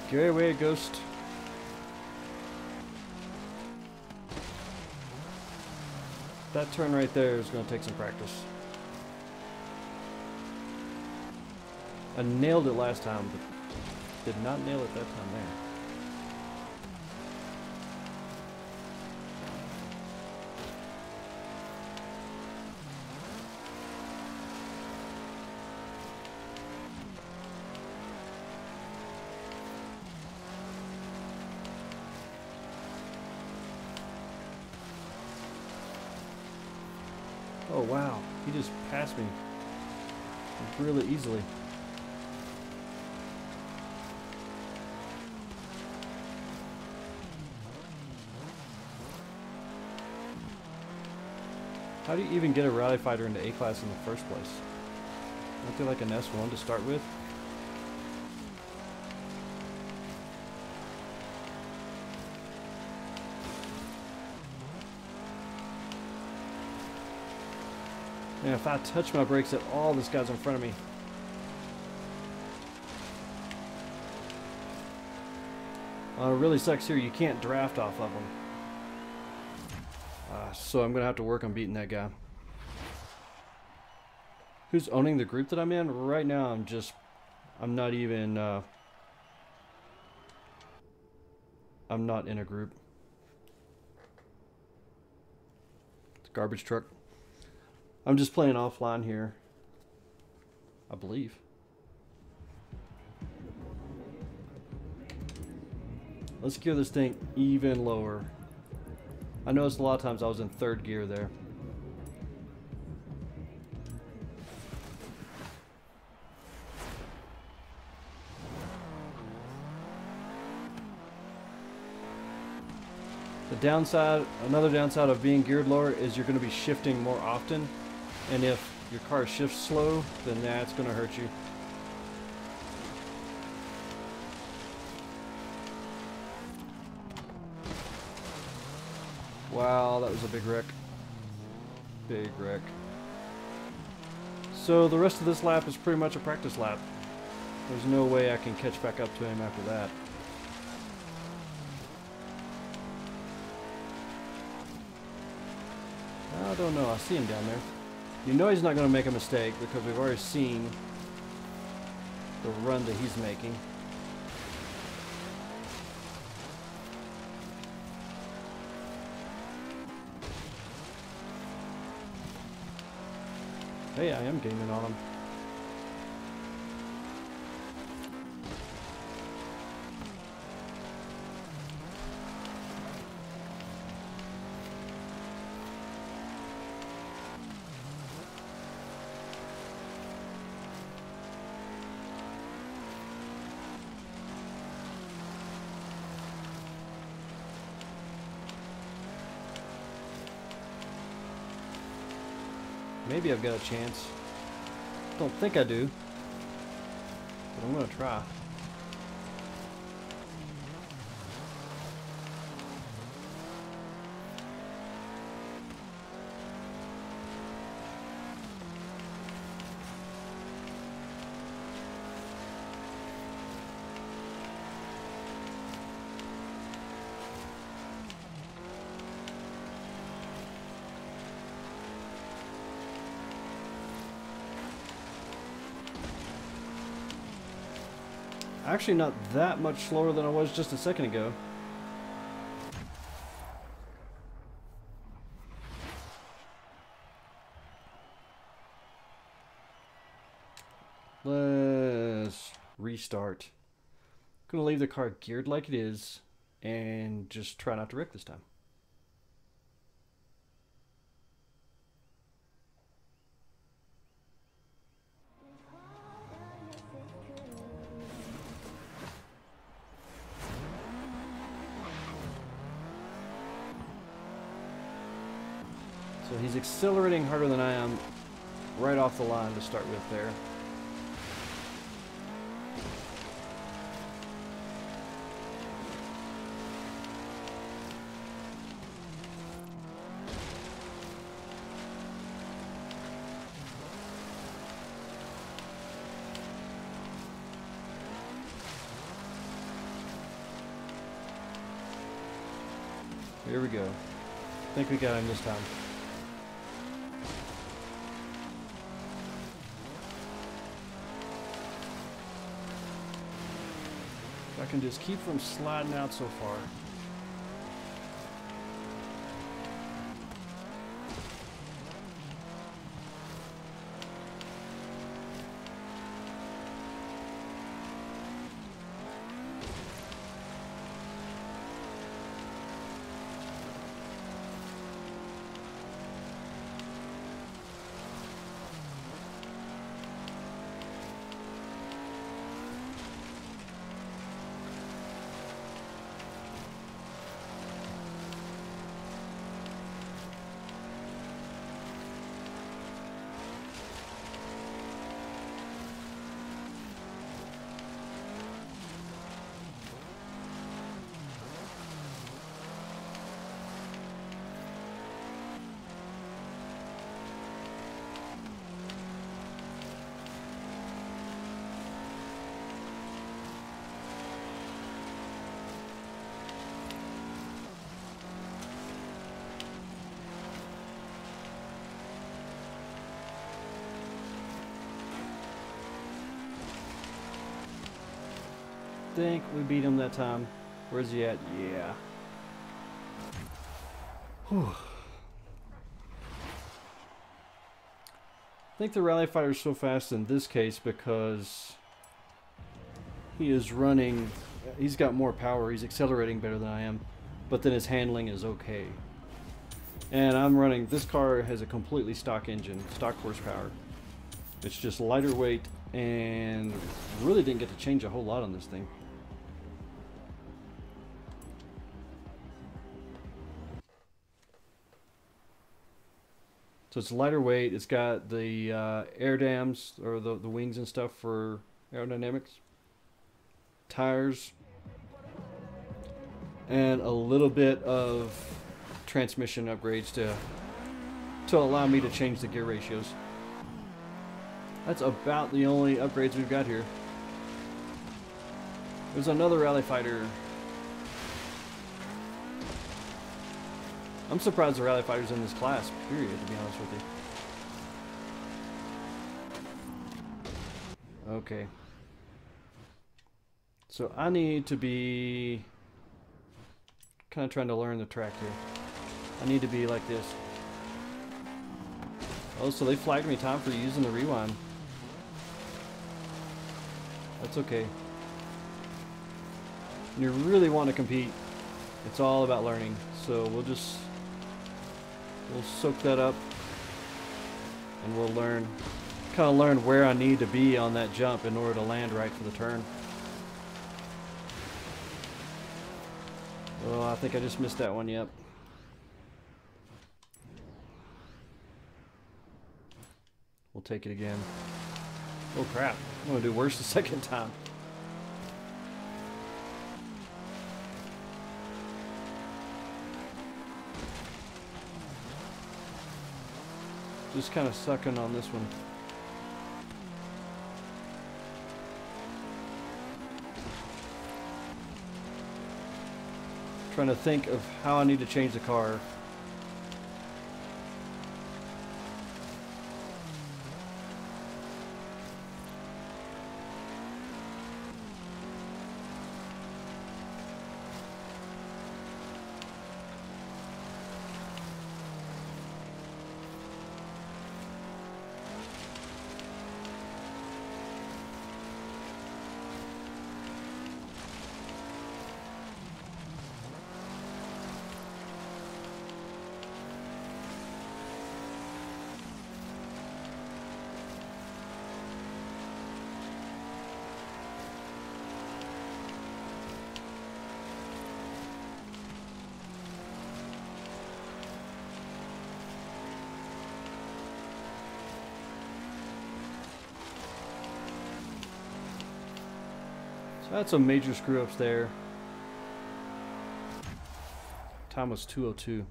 Get away, ghost. That turn right there is going to take some practice. I nailed it last time, but did not nail it that time there. Oh wow, he just passed me really easily. How do you even get a rally fighter into A-Class in the first place? Aren't they like an S1 to start with? And if I touch my brakes at all, this guy's in front of me. It really sucks here. You can't draft off of them. So I'm going to have to work on beating that guy. Who's owning the group that I'm in? Right now, I'm not even, I'm not in a group. It's a garbage truck. I'm just playing offline here, I believe. Let's gear this thing even lower. I noticed a lot of times I was in third gear there. The downside, another downside of being geared lower is you're going to be shifting more often. And if your car shifts slow, then that's going to hurt you. Wow, that was a big wreck. Big wreck. So the rest of this lap is pretty much a practice lap. There's no way I can catch back up to him after that. I don't know, I see him down there. You know he's not going to make a mistake because we've already seen the run that he's making. Hey, I am gaming on him. Maybe I've got a chance. Don't think I do, but I'm gonna try. Actually, not that much slower than I was just a second ago. Let's restart. I'm gonna leave the car geared like it is and just try not to wreck this time. So he's accelerating harder than I am right off the line to start with there. Here we go. I think we got him this time. If I can just keep from sliding out so far. Think we beat him that time. Where's he at? Yeah. Whew. I think the rally fighter's so fast in this case because he is running, he's got more power, he's accelerating better than I am, but then his handling is okay. And I'm running, this car has a completely stock engine, stock horsepower. It's just lighter weight and really didn't get to change a whole lot on this thing. So it's lighter weight, it's got the air dams, or the wings and stuff for aerodynamics, tires, and a little bit of transmission upgrades to allow me to change the gear ratios. That's about the only upgrades we've got here. There's another rally fighter. I'm surprised the rally fighter's in this class, period, to be honest with you. Okay. So I need to be kind of trying to learn the track here. I need to be like this. Oh, so they flagged me time for using the rewind. That's okay. When you really want to compete, it's all about learning. So we'll soak that up and we'll learn, kind of learn where I need to be on that jump in order to land right for the turn. Oh, I think I just missed that one, yep. We'll take it again. Oh crap, I'm gonna do worse the second time. Just kind of sucking on this one. Trying to think of how I need to change the car. So I had some major screw ups there. Time was 2:02.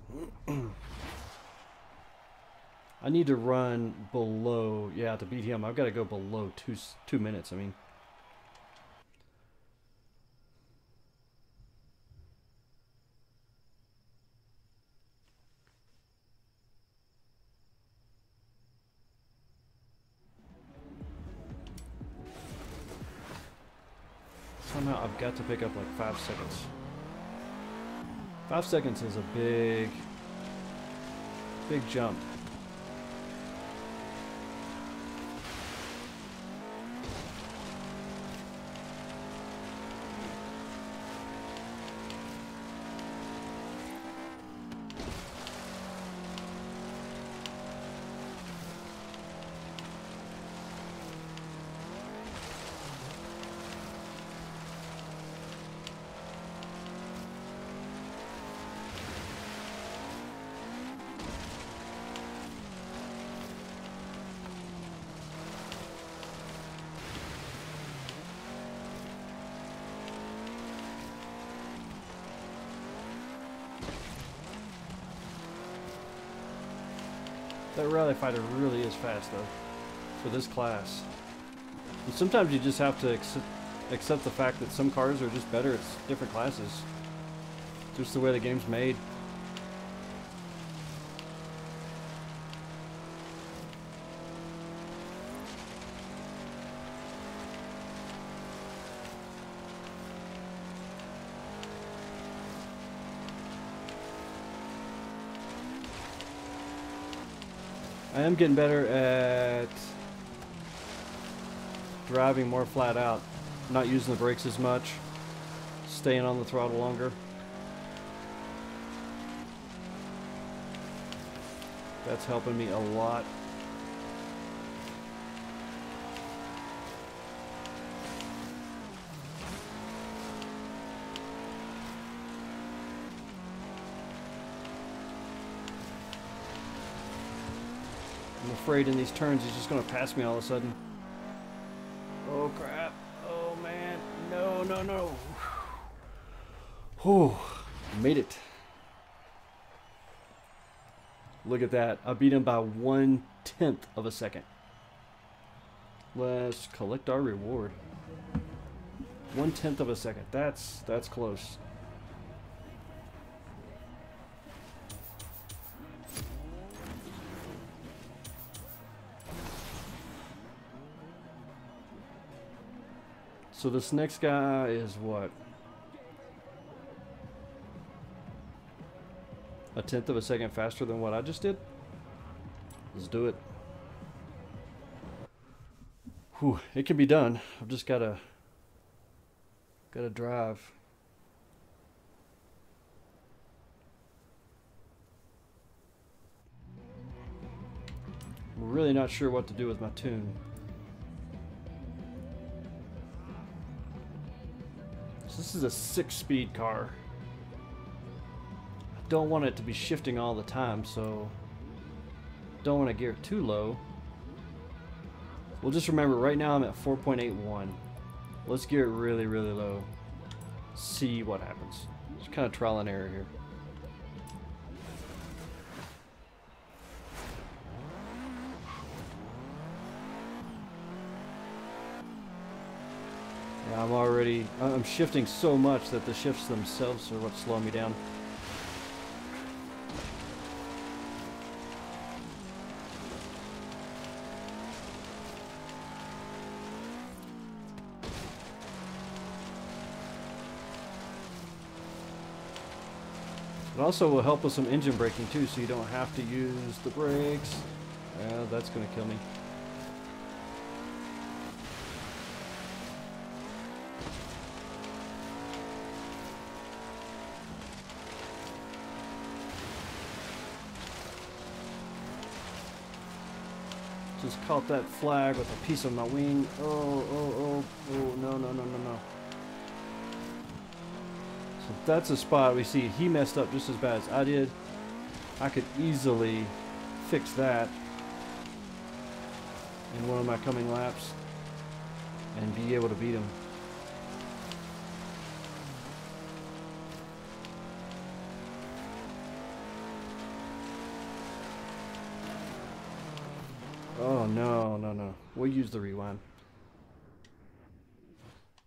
I need to run below, yeah, to beat him. I've got to go below 2 minutes. I mean, somehow I've got to pick up like 5 seconds. 5 seconds is a big jump. That rally fighter really is fast, though, for this class. And sometimes you just have to accept the fact that some cars are just better at different classes. Just the way the game's made. I am getting better at driving more flat out, not using the brakes as much, staying on the throttle longer. That's helping me a lot. I'm afraid in these turns he's just going to pass me all of a sudden. Oh crap. Oh man. No, no, no. Whew. Made it. Look at that. I beat him by 1/10 of a second. Let's collect our reward. 1/10 of a second. That's close. So this next guy is what? 1/10 of a second faster than what I just did? Let's do it. Whew, it can be done. I've just gotta drive. I'm really not sure what to do with my tune. So this is a 6-speed car. I don't want it to be shifting all the time, so don't want to gear it too low. We'll just remember right now I'm at 4.81. Let's get it really, really low. See what happens. Just kind of trial and error here. Yeah, I'm shifting so much that the shifts themselves are what's slowing me down. It also will help with some engine braking too, so you don't have to use the brakes. That's going to kill me. Just caught that flag with a piece of my wing. Oh, no. So that's a spot we see he messed up just as bad as I did. I could easily fix that in one of my coming laps and be able to beat him. Oh, no. We'll use the rewind.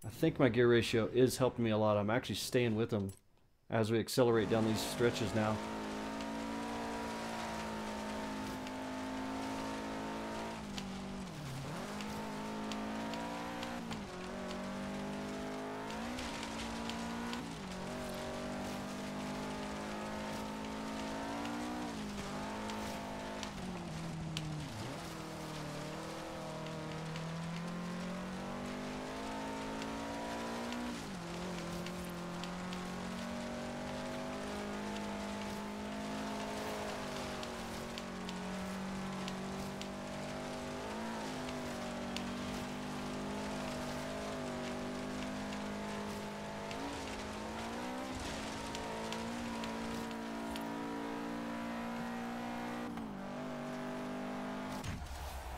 I think my gear ratio is helping me a lot. I'm actually staying with him as we accelerate down these stretches now.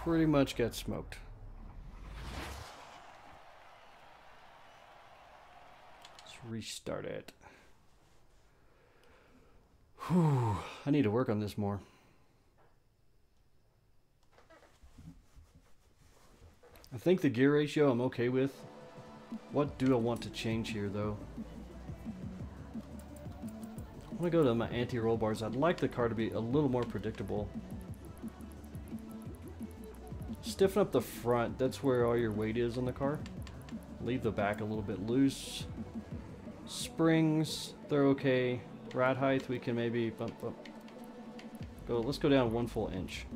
Pretty much get smoked. Let's restart it. Whew, I need to work on this more. I think the gear ratio I'm okay with. What do I want to change here though? I want to go to my anti-roll bars. I'd like the car to be a little more predictable. Stiffen up the front, that's where all your weight is on the car. Leave the back a little bit loose. Springs, they're okay. Ride height, we can maybe bump up. Let's go down 1 full inch.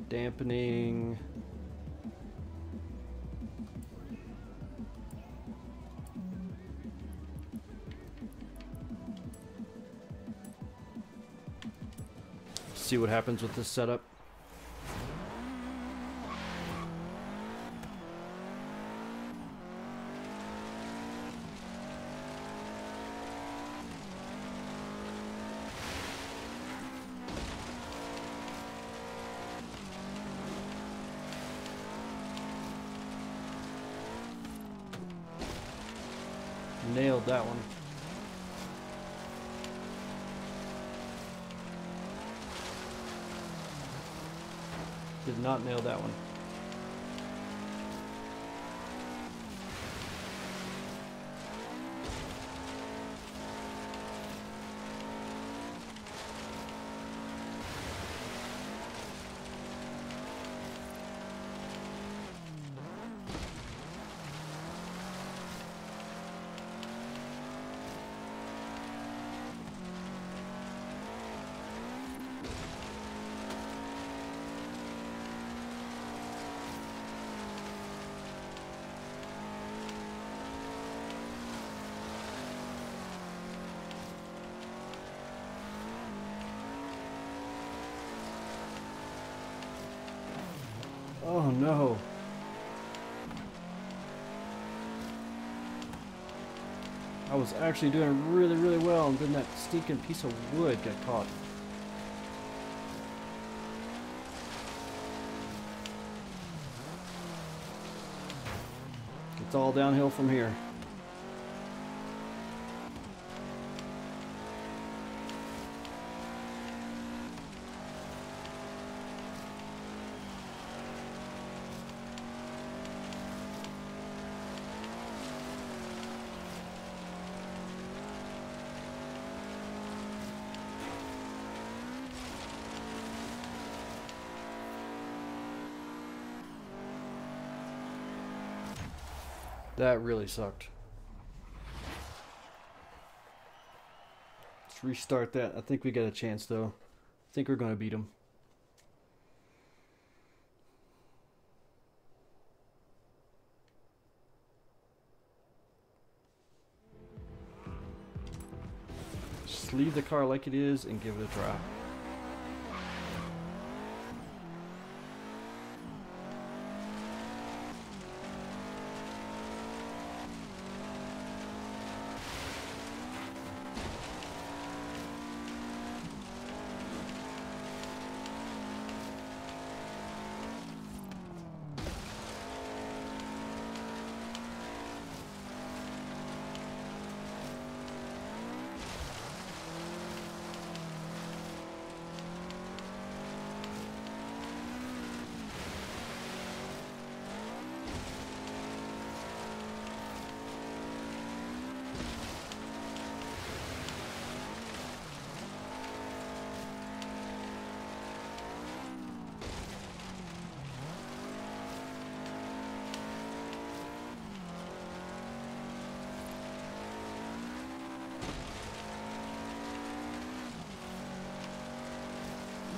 Dampening. See what happens with this setup. Nailed that one. Did not nail that one. Oh no. I was actually doing really, really well, and then that stinking piece of wood got caught. It's all downhill from here. That really sucked. Let's restart that. I think we got a chance though. I think we're going to beat them. Just leave the car like it is and give it a try.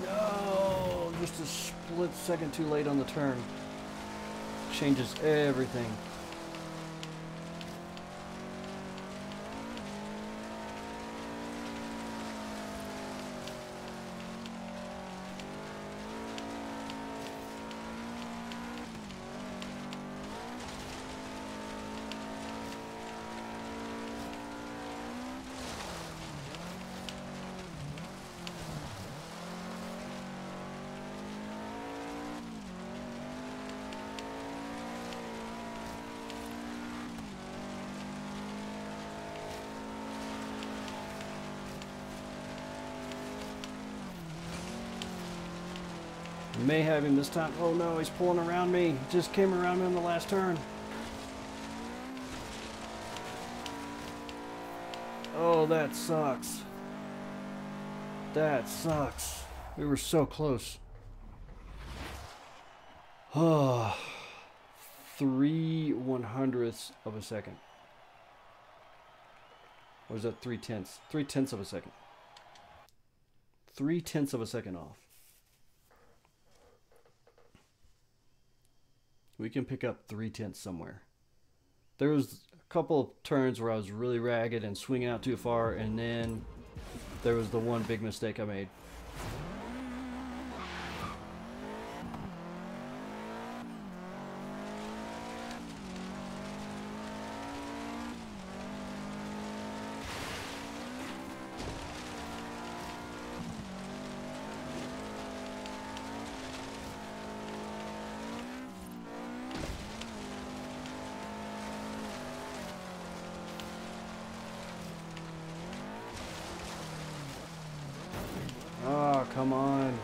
No, just a split second too late on the turn. Changes everything. May have him this time. Oh no, he's pulling around me. He just came around me on the last turn. Oh, that sucks. That sucks. We were so close. Oh, 3/100ths of a second. Or is that 3/10? 3/10 of a second. 3/10 of a second off. We can pick up 3/10 somewhere. There was a couple of turns where I was really ragged and swinging out too far, and then there was the one big mistake I made. Oh, come on.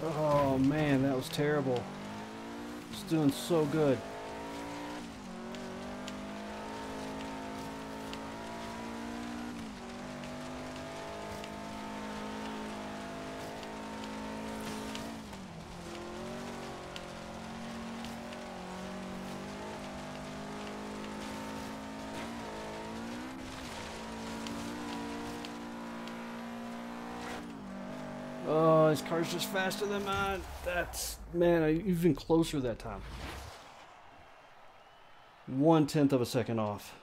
Oh man, that was terrible. It's doing so good. Oh, his car's just faster than mine. That's, man, even closer that time. 1/10 of a second off.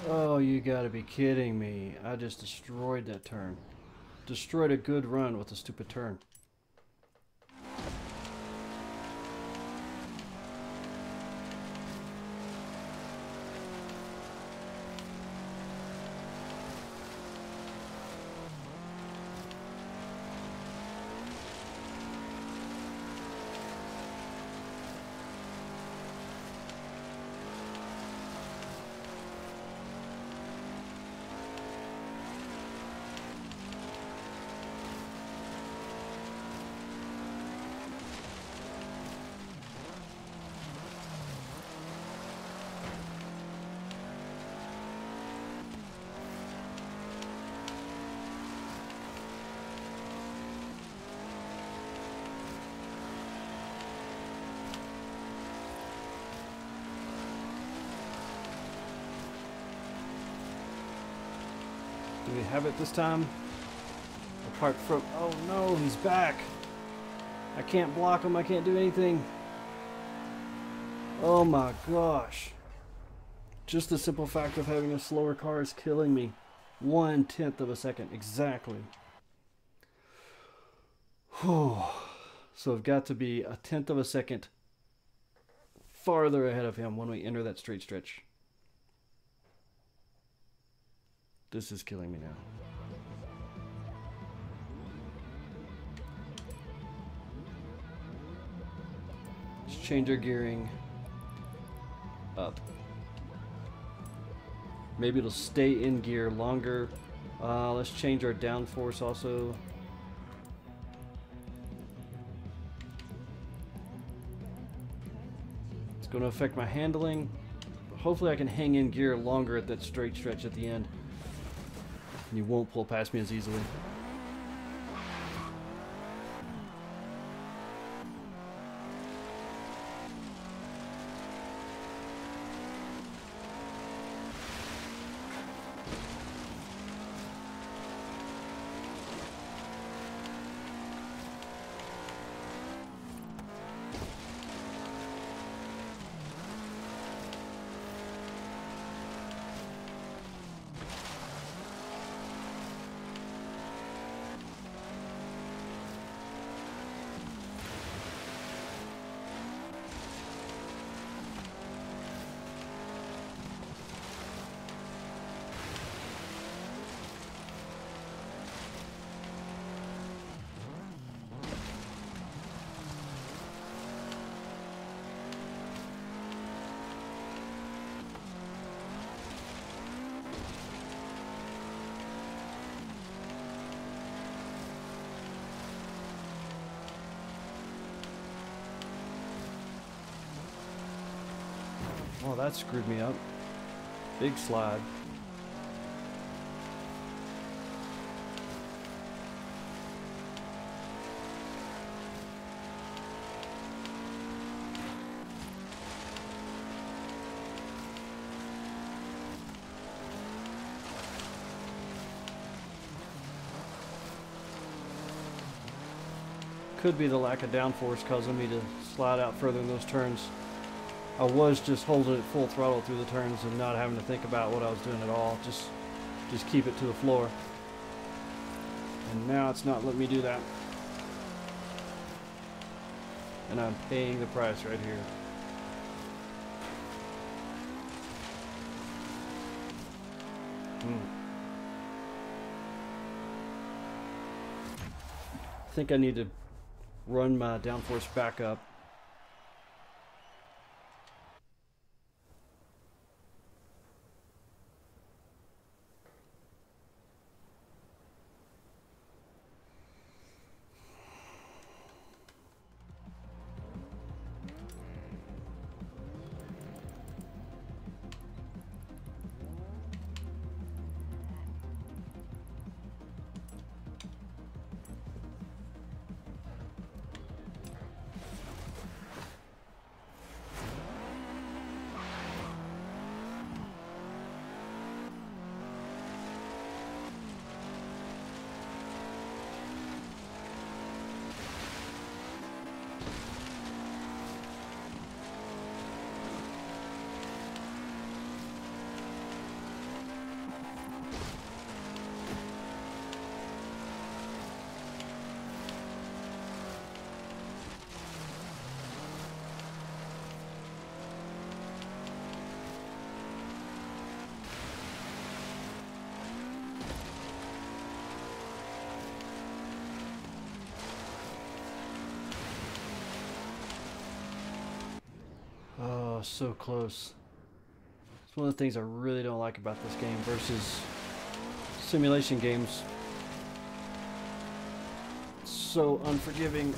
Oh, you gotta be kidding me. I just destroyed that turn. Destroyed a good run with a stupid turn. Do we have it this time? Apart from... Oh no, he's back! I can't block him, I can't do anything. Oh my gosh. Just the simple fact of having a slower car is killing me. 1/10 of a second, exactly. Whew. So I've got to be 1/10 of a second farther ahead of him when we enter that straight stretch. This is killing me now. Let's change our gearing up. Maybe it'll stay in gear longer. Let's change our downforce also. It's going to affect my handling. But hopefully I can hang in gear longer at that straight stretch at the end. And you won't pull past me as easily. Oh, that screwed me up. Big slide. could be the lack of downforce causing me to slide out further in those turns. I was just holding it full throttle through the turns and not having to think about what I was doing at all. Just keep it to the floor. And now it's not letting me do that. And I'm paying the price right here. I think I need to run my downforce back up. Oh, so close. It's one of the things I really don't like about this game versus simulation games. It's so unforgiving.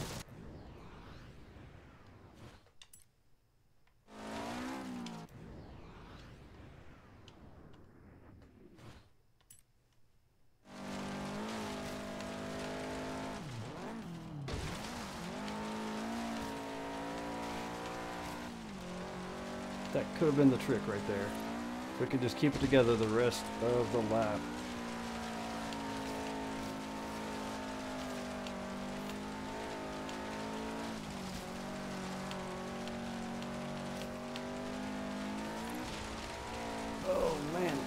That could have been the trick right there. We can just keep it together the rest of the lap. Oh man,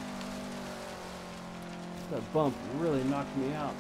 that bump really knocked me out.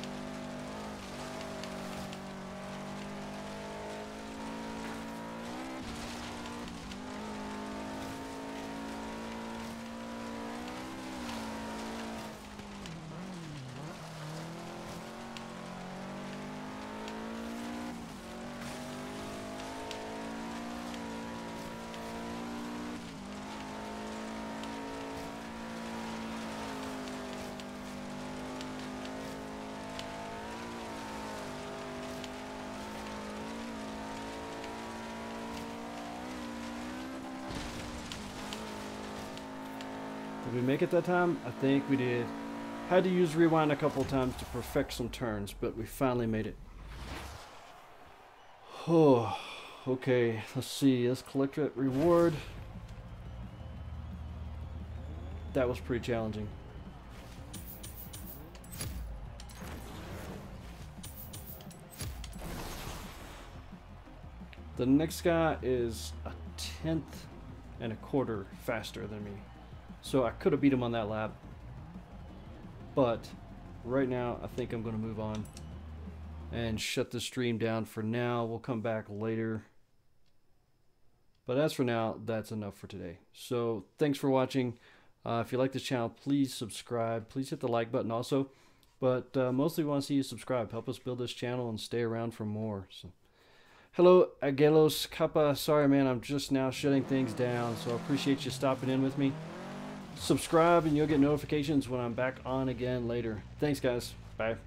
Did we make it that time? I think we did. Had to use rewind a couple times to perfect some turns, but we finally made it. Oh, okay. Let's see. Let's collect that reward. That was pretty challenging. The next guy is 1/10 and a quarter faster than me. So I could have beat him on that lap. But right now, I think I'm going to move on and shut the stream down for now. We'll come back later. But as for now, that's enough for today. So thanks for watching. If you like this channel, please subscribe. Please hit the like button also. But mostly we want to see you subscribe. Help us build this channel and stay around for more. So, hello, Agelos Kappa. Sorry, man, I'm just now shutting things down. So I appreciate you stopping in with me. Subscribe and you'll get notifications when I'm back on again later. Thanks, guys. Bye.